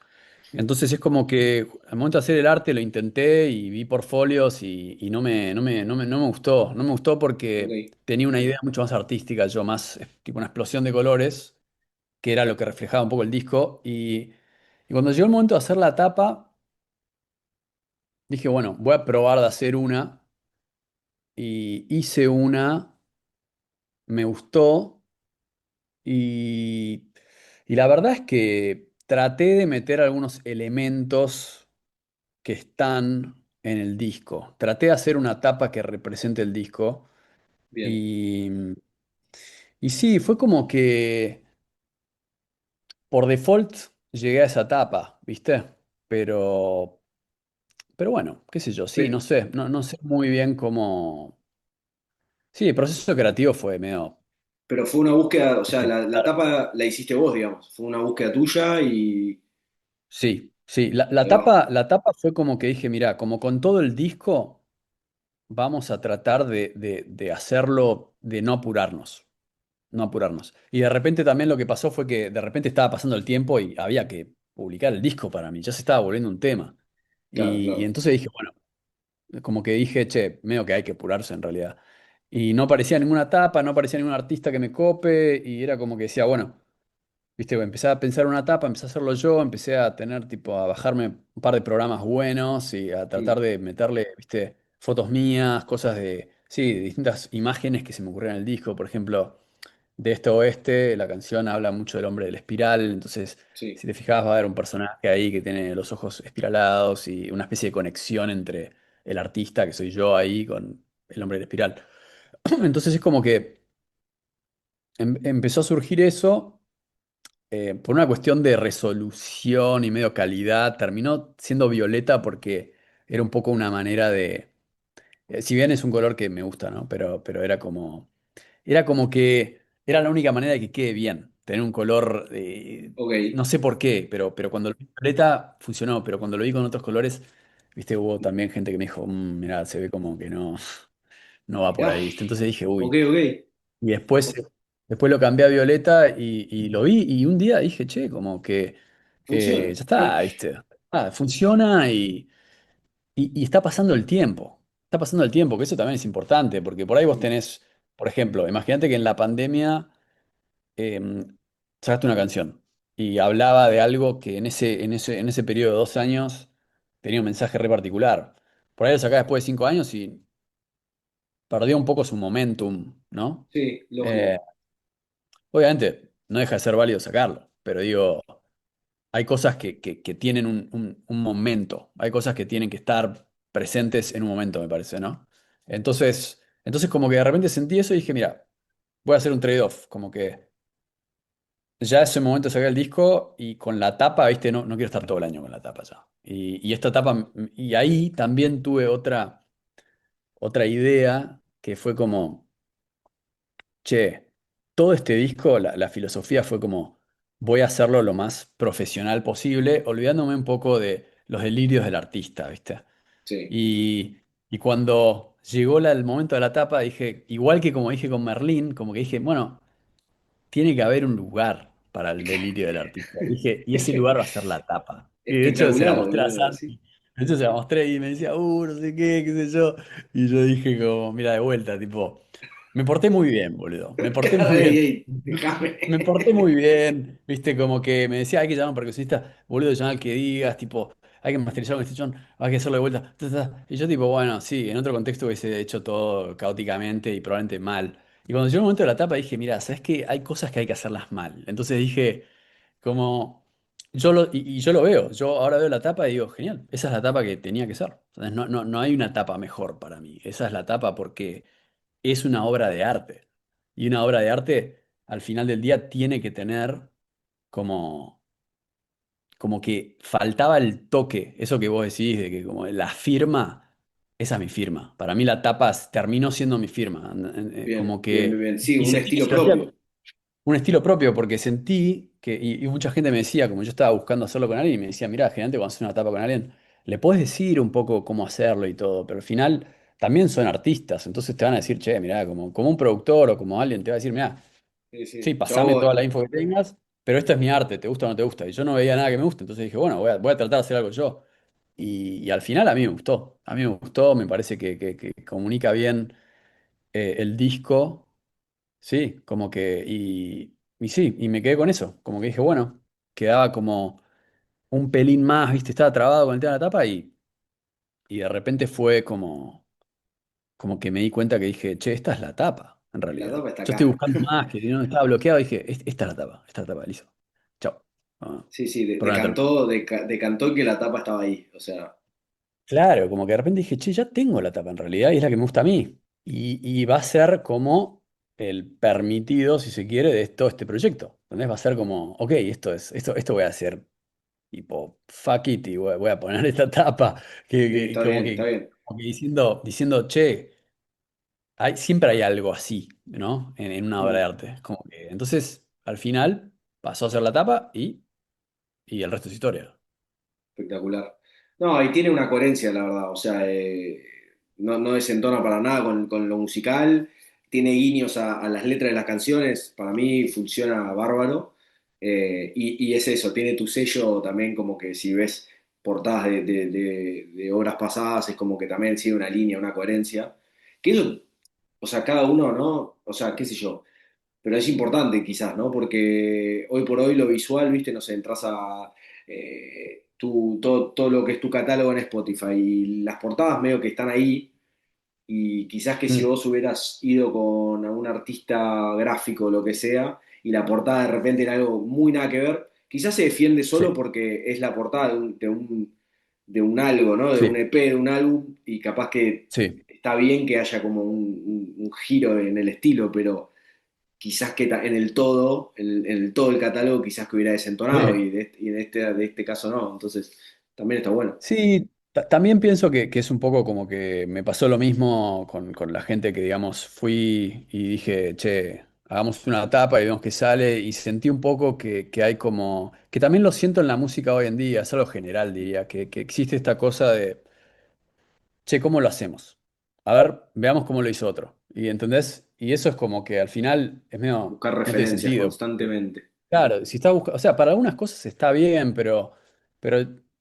Entonces es como que al momento de hacer el arte lo intenté y vi portfolios y no me gustó. No me gustó porque Ok, tenía una idea mucho más artística, yo más tipo una explosión de colores, que era lo que reflejaba un poco el disco. Y cuando llegó el momento de hacer la tapa, dije, bueno, voy a probar de hacer una. Y hice una, me gustó. Y, y la verdad es que traté de meter algunos elementos que están en el disco. Traté de hacer una tapa que represente el disco. bien. Y, y sí, fue como que por default llegué a esa tapa, ¿viste? Pero, pero bueno, qué sé yo, sí, Pe- no sé, no sé muy bien cómo. Sí, el proceso creativo fue medio. pero fue una búsqueda, o sea, ¿Viste? la tapa la hiciste vos, digamos. Fue una búsqueda tuya y... Sí, sí, Ahí va. la tapa fue como que dije, mira, como con todo el disco. Vamos a tratar de hacerlo, de no apurarnos, no apurarnos. Y de repente también lo que pasó fue que de repente estaba pasando el tiempo y había que publicar el disco para mí, ya se estaba volviendo un tema. Claro, Y claro. entonces dije, bueno, como que dije, che, medio que hay que apurarse en realidad. Y no aparecía ninguna tapa, no aparecía ningún artista que me cope y era como que decía, bueno. Viste, empecé a pensar una etapa, empecé a hacerlo yo, empecé a tener tipo a bajarme un par de programas buenos y a Mm, tratar de meterle, viste, fotos mías, cosas de, sí, de distintas imágenes que se me ocurrieron en el disco. Por ejemplo, de este a oeste, la canción habla mucho del hombre de la espiral, entonces, sí, si te fijas, va a haber un personaje ahí que tiene los ojos espiralados y una especie de conexión entre el artista, que soy yo ahí, con el hombre de la espiral. Entonces es como que empezó a surgir eso por una cuestión de resolución y medio calidad, terminó siendo violeta porque era un poco una manera de, si bien es un color que me gusta, ¿no? Pero era como que era la única manera de que quede bien, tener un color, ok. no sé por qué, pero cuando lo vi violeta funcionó, pero cuando lo vi con otros colores, viste, hubo también gente que me dijo, mirá, se ve como que no, no va por Mirá, ahí, ¿viste? Entonces dije, uy. ok, ok. Y después lo cambié a Violeta y lo vi y un día dije, che, como que Funciona. ya está, ¿viste? Ah, funciona y está pasando el tiempo. Está pasando el tiempo, que eso también es importante, porque por ahí vos Mm, tenés, por ejemplo, imagínate que en la pandemia eh, sacaste una canción y hablaba de algo que en ese periodo de 2 años tenía un mensaje re particular. Por ahí lo sacás después de 5 años y perdió un poco su momentum, ¿no? sí, Eh, lógico. Obviamente, no deja de ser válido sacarlo, pero digo, hay cosas que tienen un momento, hay cosas que tienen que estar presentes en un momento, me parece, ¿no? Entonces como que de repente sentí eso y dije, mira, voy a hacer un trade-off, como que ya ese momento saqué el disco y con la tapa, ¿viste? No quiero estar todo el año con la tapa ya. Y esta tapa, y ahí también tuve otra idea que fue como che, todo este disco, la filosofía fue como, voy a hacerlo lo más profesional posible, olvidándome un poco de los delirios del artista, ¿viste? Sí. Y cuando llegó el momento de la tapa, dije, igual que como dije con Merlín, como que dije, bueno, tiene que haber un lugar para el delirio del artista. Dije, y ese lugar va a ser la tapa. Y de hecho se la Espectacular, mostré a boludo. Sí. Santi. De hecho se la mostré y me decía, no sé qué sé yo. Y yo dije como, mira, de vuelta, tipo, me porté muy bien, boludo. Me porté Claro, muy ey, bien. ey, déjame. Me porté muy bien, viste, como que me decía, hay que llamar a un percusionista, boludo, llamar al que digas, tipo, hay que masterizar una sesión, hay que hacerlo de vuelta. Ta, ta, ta". Y yo tipo, bueno, sí, en otro contexto hubiese hecho todo caóticamente y probablemente mal. Y cuando llegó el momento de la tapa dije, mira, ¿sabes qué? Hay cosas que hay que hacerlas mal. Entonces dije, como, y yo lo veo, yo ahora veo la tapa y digo, genial, esa es la tapa que tenía que ser. Entonces no hay una tapa mejor para mí. Esa es la tapa porque es una obra de arte. Y una obra de arte, al final del día, tiene que tener como, como que faltaba el toque, eso que vos decís, de que como la firma, esa es mi firma. Para mí la tapa terminó siendo mi firma. Bien, Como bien, bien, que, bien. Sí, y un sentí que estilo se lo hacía propio. un estilo propio, porque sentí que, y mucha gente me decía, como yo estaba buscando hacerlo con alguien, y me decía, mirá, generalmente cuando haces una tapa con alguien, le puedes decir un poco cómo hacerlo y todo, pero al final también son artistas, entonces te van a decir, che, mirá, como un productor o como alguien te va a decir, mirá, Sí, sí, sí. pasame toda la info que tengas, pero esto es mi arte, ¿te gusta o no te gusta? Y yo no veía nada que me guste, entonces dije, bueno, voy a tratar de hacer algo yo. Y al final a mí me gustó, a mí me gustó, me parece que comunica bien el disco. Sí, como que, y sí, y me quedé con eso, como que dije, bueno, quedaba como un pelín más, viste, estaba trabado con el tema de la tapa y de repente fue como que me di cuenta que dije, che, esta es la tapa, en La realidad. tapa está Yo estoy acá. buscando más, que no estaba bloqueado, dije, Esta es esta es la tapa, listo. Chao. Ah, Sí, sí, problema terminado". decantó que la tapa estaba ahí. O sea, Claro, como que de repente dije, che, ya tengo la tapa en realidad y es la que me gusta a mí. Y va a ser como el permitido, si se quiere, de todo este proyecto. Entonces va a ser como, ok, esto voy a hacer tipo, fuck it, y voy a poner esta tapa, sí, está bien, está bien. como que diciendo, che, siempre hay algo así, ¿no? En una obra de Mm. arte. Como que, entonces, al final, pasó a ser la tapa y el resto es historia. Espectacular. No, y tiene una coherencia, la verdad. O sea, no desentona para nada con lo musical. Tiene guiños a las letras de las canciones. Para mí funciona bárbaro. Y es eso, tiene tu sello también, como que si ves portadas de obras pasadas, es como que también sigue una línea, una coherencia. Que eso, o sea, cada uno, ¿no? O sea, qué sé yo. Pero es importante quizás, ¿no? Porque hoy por hoy lo visual, viste, no sé, entras a todo lo que es tu catálogo en Spotify y las portadas medio que están ahí y quizás que si Mm, vos hubieras ido con algún artista gráfico o lo que sea y la portada de repente era algo muy nada que ver, quizás se defiende solo sí, porque es la portada de un algo, ¿no? De un sí, EP, de un álbum y capaz que sí. está bien que haya como un giro en el estilo, pero quizás que en el todo, en el todo el catálogo, quizás que hubiera desentonado Sí. y de este caso no. Entonces, también está bueno. Sí, también pienso que es un poco como que me pasó lo mismo con la gente que, digamos, fui y dije, che, hagamos una tapa y vemos qué sale, y sentí un poco que hay como, que también lo siento en la música hoy en día, es algo general, diría, que existe esta cosa de, che, ¿cómo lo hacemos? A ver, veamos cómo lo hizo otro. ¿Y entendés? Y eso es como que al final es medio, Buscar no tiene referencias sentido. constantemente. Claro, si está buscando, o sea, para algunas cosas está bien, pero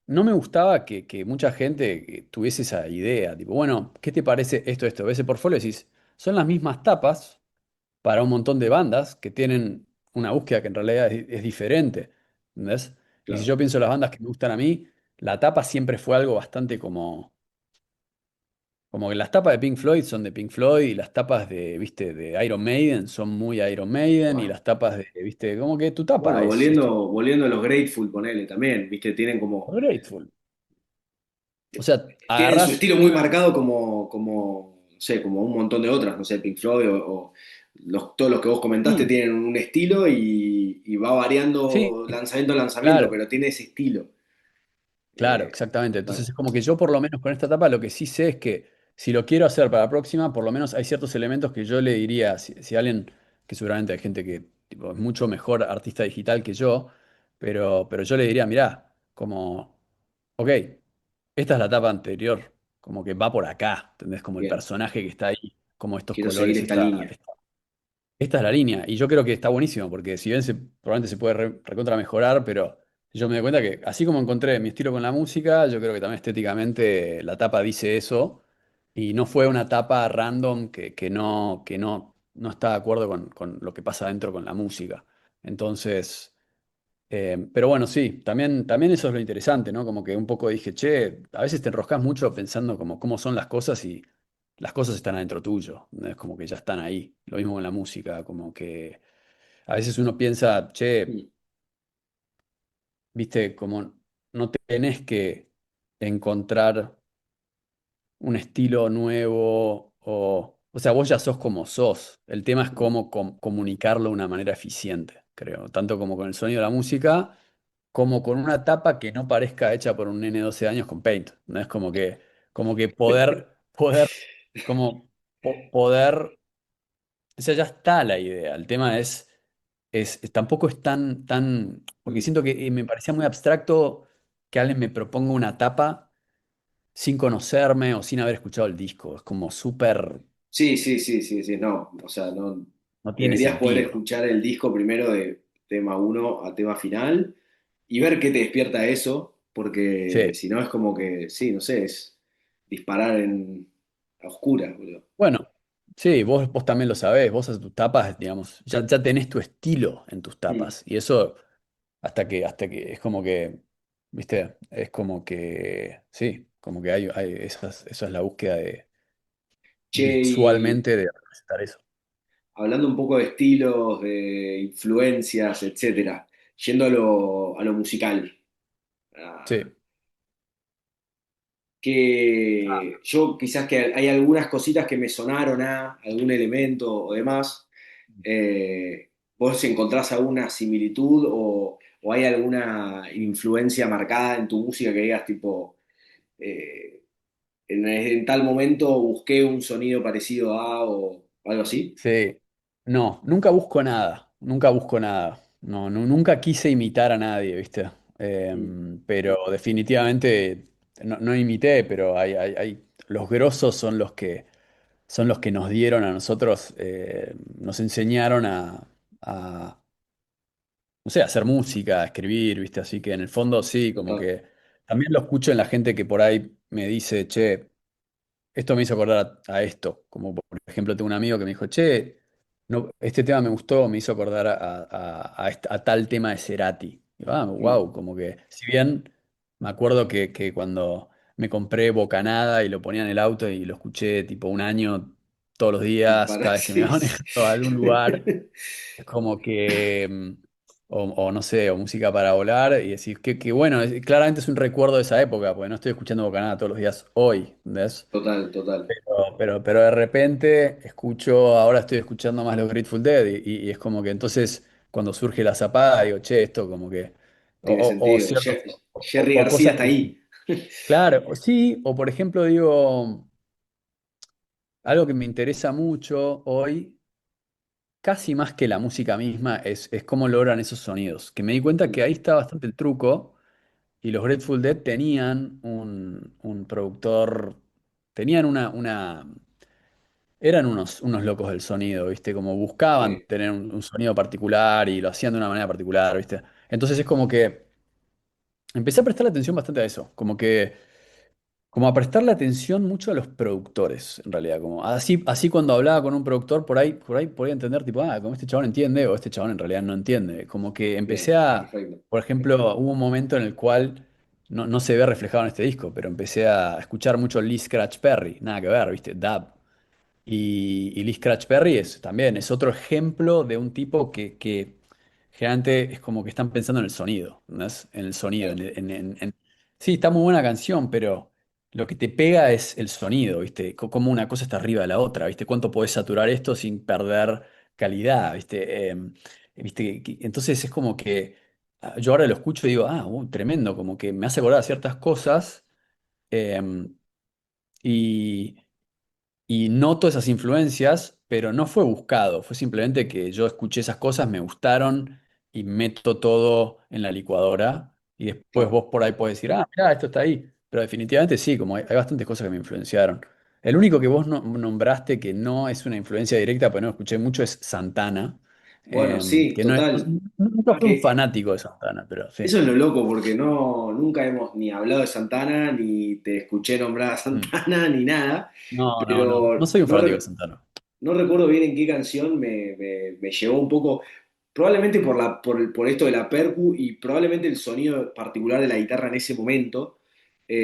no me gustaba que mucha gente tuviese esa idea, tipo, bueno, ¿qué te parece esto? Ves el portfolio y decís, son las mismas tapas para un montón de bandas que tienen una búsqueda que en realidad es diferente, ¿entendés? Y si Claro. yo pienso en las bandas que me gustan a mí, la tapa siempre fue algo bastante como que las tapas de Pink Floyd son de Pink Floyd y las tapas de, viste, de Iron Maiden son muy Iron Maiden y Buah. las tapas de, viste, como que tu tapa Bueno, es tu volviendo a los Grateful, ponele también, viste, tienen como, Grateful. O sea, tienen su agarrás estilo muy una... marcado no sé, como un montón de otras, no sé, Pink Floyd o todos los que vos comentaste Sí, tienen un estilo y va sí, variando lanzamiento a lanzamiento, claro, pero tiene ese estilo. claro, Eh, exactamente. bueno, Entonces es como que yo por lo menos con esta etapa lo que sí sé es que si lo quiero hacer para la próxima, por lo menos hay ciertos elementos que yo le diría, si alguien, que seguramente hay gente que tipo, es mucho mejor artista digital que yo, pero yo le diría, mirá, como, ok, esta es la etapa anterior, como que va por acá, ¿entendés? Como el bien, personaje que está ahí, como estos quiero seguir colores, esta línea. esta es la línea, y yo creo que está buenísimo, porque si bien probablemente se puede recontra mejorar, pero yo me doy cuenta que así como encontré mi estilo con la música, yo creo que también estéticamente la tapa dice eso, y no fue una tapa random que no está de acuerdo con lo que pasa dentro con la música. Entonces, Pero bueno, sí, también eso es lo interesante, ¿no? Como que un poco dije, che, a veces te enroscas mucho pensando como cómo son las cosas y las cosas están adentro tuyo, ¿no? Es como que ya están ahí. Lo mismo con la música, como que a veces uno piensa, che, Mm, viste, como no tenés que encontrar un estilo nuevo o sea, vos ya sos como sos. El tema es mm. cómo comunicarlo de una manera eficiente, creo. Tanto como con el sonido de la música, como con una tapa que no parezca hecha por un nene de 12 años con Paint. No es como que poder, como poder, o sea, ya está la idea. El tema tampoco es porque Mm. siento que me parecía muy abstracto que alguien me proponga una tapa sin conocerme o sin haber escuchado el disco. Es como súper, Sí, sí, sí, sí, sí, no, o sea, no, no tiene deberías poder sentido. escuchar el disco primero de tema uno a tema final y ver qué te despierta eso, porque Sí. si no es como que, sí, no sé, es disparar a oscuras, boludo. Bueno, sí, vos también lo sabés, vos haces tus tapas, digamos, ya tenés tu estilo en tus Mm. tapas. Y eso hasta que es como que, ¿viste? Es como que, sí, como que esa es la búsqueda de Che, y visualmente de representar eso. hablando un poco de estilos, de influencias, etcétera, yendo a lo musical. Sí. Que yo quizás que hay algunas cositas que me sonaron a algún elemento o demás. ¿Vos encontrás alguna similitud o hay alguna influencia marcada en tu música que digas tipo, eh, en tal momento busqué un sonido parecido a o algo así? Sí, no, nunca busco nada, nunca busco nada. No, nunca quise imitar a nadie, ¿viste? Mm, Pero definitivamente no imité, pero los grosos son los que nos dieron a nosotros, nos enseñaron a, no sé, a hacer música, a escribir, ¿viste? Así que en el fondo sí, como total. que también lo escucho en la gente que por ahí me dice, che. Esto me hizo acordar a esto, como por ejemplo tengo un amigo que me dijo, che, no, este tema me gustó, me hizo acordar a tal tema de Cerati. Y Mm, wow, como que, si bien me acuerdo que cuando me compré Bocanada y lo ponía en el auto y lo escuché tipo un año todos los sin días, parar, cada vez que me iba sí, sí. manejando a algún lugar, es como que, o no sé, o música para volar, y decir que bueno, claramente es un recuerdo de esa época, porque no estoy escuchando Bocanada todos los días hoy, ¿ves? Total, total. Pero de repente ahora estoy escuchando más los Grateful Dead y es como que entonces cuando surge la zapada digo, che, esto como que, Tiene o sentido. ciertos, Jerry o García cosas está que, ahí. claro, sí, o por ejemplo digo, algo que me interesa mucho hoy, casi más que la música misma, es cómo logran esos sonidos, que me di cuenta que ahí está bastante el truco y los Grateful Dead tenían un productor, tenían eran unos locos del sonido, ¿viste? Como buscaban Sí, tener un sonido particular y lo hacían de una manera particular, ¿viste? Entonces es como que empecé a prestarle atención bastante a eso, como a prestarle atención mucho a los productores, en realidad, como así cuando hablaba con un productor, por ahí podía entender, tipo, como este chabón entiende o este chabón en realidad no entiende. Como que empecé bien, a, perfecto. por ejemplo, hubo un momento en el cual no se ve reflejado en este disco, pero empecé a escuchar mucho Lee Scratch Perry, nada que ver, ¿viste? Dub. Y Lee Scratch Perry también es otro ejemplo de un tipo que generalmente es como que están pensando en el sonido, ¿no es? En el sonido. Claro. Sí, está muy buena canción, pero lo que te pega es el sonido, ¿viste? Cómo una cosa está arriba de la otra, ¿viste? ¿Cuánto podés saturar esto sin perder calidad, ¿viste? ¿Viste? Entonces es como que yo ahora lo escucho y digo, tremendo, como que me hace acordar a ciertas cosas. em, y, y noto esas influencias, pero no fue buscado, fue simplemente que yo escuché esas cosas, me gustaron y meto todo en la licuadora y después Claro. vos por ahí podés decir, mirá, esto está ahí. Pero definitivamente sí, como hay bastantes cosas que me influenciaron. El único que vos nombraste que no es una influencia directa, porque no lo escuché mucho, es Santana, Bueno, sí, que no total. nunca Es fui un que fanático de Santana, pero sí. eso es lo loco, porque nunca hemos ni hablado de Santana, ni te escuché nombrar a Mm. Santana, ni nada, No pero soy un fanático de Santana. no recuerdo bien en qué canción me llevó un poco. probablemente por esto de la percu y probablemente el sonido particular de la guitarra en ese momento,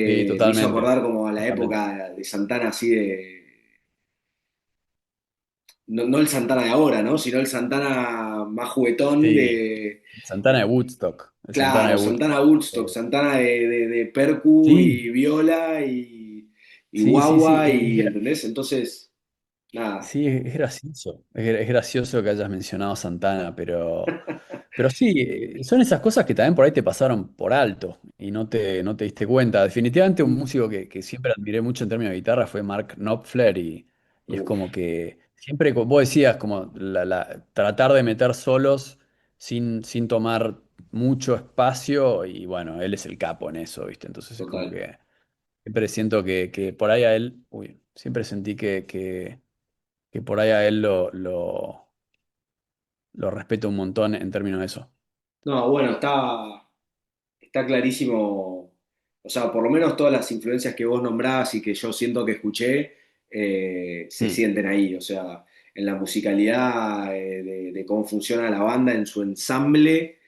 Sí, me hizo totalmente. acordar como a la Totalmente. época de Santana, así de, no, no el Santana de ahora, ¿no? Sino el Santana más juguetón Sí, de, Santana de Woodstock. El Santana de claro, Woodstock. Santana Woodstock, Eh, Santana de percu Sí, y viola y sí, sí, sí. guagua, y, ¿entendés? Entonces, nada, Sí, es gracioso. Es gracioso que hayas mencionado Santana, pero sí, son esas cosas que también por ahí te pasaron por alto y no te diste cuenta. Definitivamente un músico que siempre admiré mucho en términos de guitarra fue Mark Knopfler y es uf, como que siempre, como vos decías, como tratar de meter solos sin tomar mucho espacio y bueno, él es el capo en eso, ¿viste? Entonces es como total. que siempre siento que por ahí a él, uy, siempre sentí que por ahí a él lo respeto un montón en términos de eso. No, bueno, está clarísimo, o sea, por lo menos todas las influencias que vos nombrás y que yo siento que escuché, se Mm, sienten ahí, o sea, en la musicalidad, de cómo funciona la banda, en su ensamble,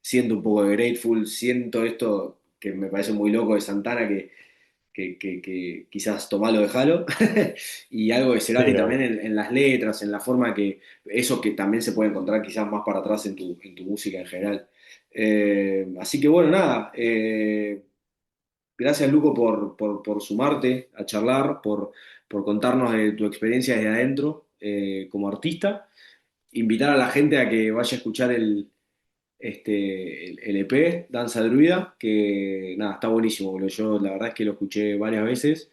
siento un poco de Grateful, siento esto que me parece muy loco de Santana, que quizás tomalo, dejalo, y algo de sí, Cerati también obvio. en las letras, en la forma que, eso que también se puede encontrar quizás más para atrás en tu música en general. Así que bueno, nada, gracias Luco por sumarte a charlar, por contarnos de tu experiencia desde adentro como artista, invitar a la gente a que vaya a escuchar el EP, Danza Druida, que nada, está buenísimo, boludo. Yo la verdad es que lo escuché varias veces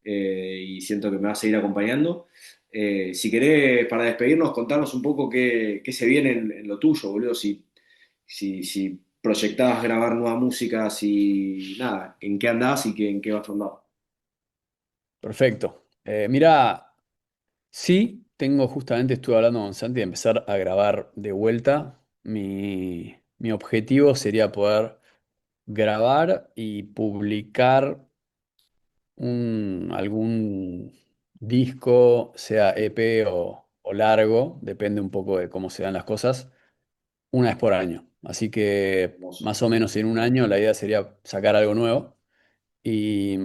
y siento que me va a seguir acompañando. Si querés, para despedirnos, contarnos un poco qué se viene en lo tuyo, boludo. Si proyectabas grabar nueva música, si nada, en qué andás y en qué vas a andar. Perfecto. Mira, sí, tengo justamente, estuve hablando con Santi de empezar a grabar de vuelta. Mi objetivo sería poder grabar y publicar algún disco, sea EP o largo, depende un poco de cómo se dan las cosas, una vez por año. Así que Hermoso. más o menos en un año la idea sería sacar algo nuevo. Y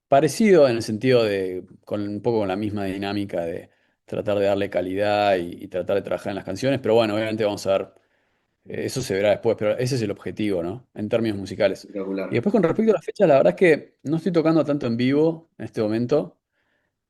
parecido en el sentido de, con un poco con la misma dinámica de tratar de darle calidad y tratar de trabajar en las canciones, pero bueno, obviamente vamos a ver, eso se verá después, pero ese es el objetivo, ¿no? En términos musicales. Y Espectacular. después con respecto a las fechas, la verdad es que no estoy tocando tanto en vivo en este momento.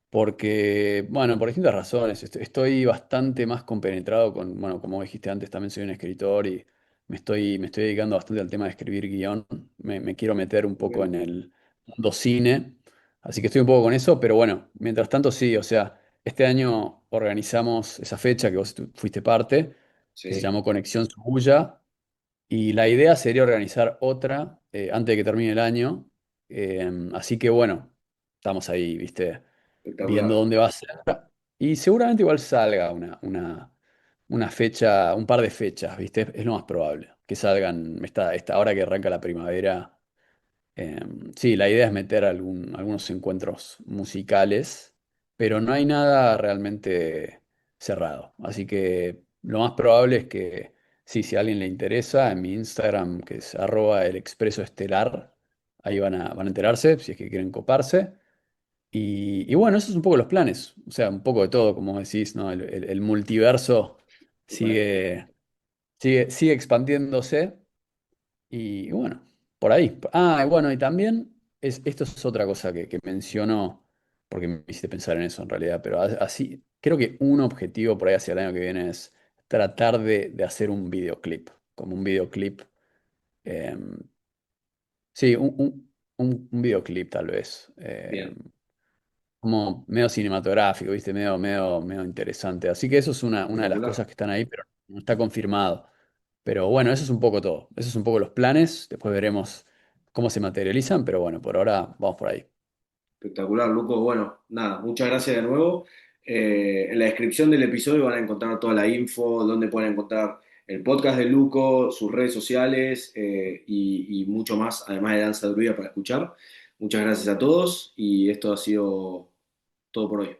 Porque, bueno, por distintas razones, estoy bastante más compenetrado con, bueno, como dijiste antes, también soy un escritor y me estoy dedicando bastante al tema de escribir guión. Me quiero meter un poco en Tremendo. el mundo cine, así que estoy un poco con eso, pero bueno, mientras tanto sí, o sea, este año organizamos esa fecha que vos fuiste parte, que se Sí, llamó Conexión Subuya, y la idea sería organizar otra antes de que termine el año. Así que bueno, estamos ahí, ¿viste? Viendo espectacular. dónde va a ser. Y seguramente igual salga una fecha, un par de fechas, ¿viste? Es lo más probable. Que salgan esta hora que arranca la primavera. Eh, sí, la idea es meter algunos encuentros musicales, pero no hay nada realmente cerrado. Así que lo más probable es que, sí, si a alguien le interesa, en mi Instagram, que es @elexpresoestelar, ahí van a enterarse si es que quieren coparse. Y bueno, esos son un poco los planes. O sea, un poco de todo, como decís, ¿no? El multiverso Total. sigue expandiéndose. Y bueno, por ahí. Y bueno, y también esto es otra cosa que menciono, porque me hiciste pensar en eso en realidad, pero así, creo que un objetivo por ahí hacia el año que viene es tratar de hacer un videoclip, como un videoclip, eh, sí, un videoclip tal vez, Bien, como medio cinematográfico, ¿viste? Medio interesante. Así que eso es una de las espectacular. cosas que están ahí, pero no está confirmado. Pero bueno, eso es un poco todo. Esos son un poco los planes. Después veremos cómo se materializan, pero bueno, por ahora vamos por ahí. Espectacular, Luco. Bueno, nada, muchas gracias de nuevo. En la descripción del episodio van a encontrar toda la info, donde pueden encontrar el podcast de Luco, sus redes sociales y mucho más, además de Danza Druida para escuchar. Muchas gracias a todos y esto ha sido todo por hoy.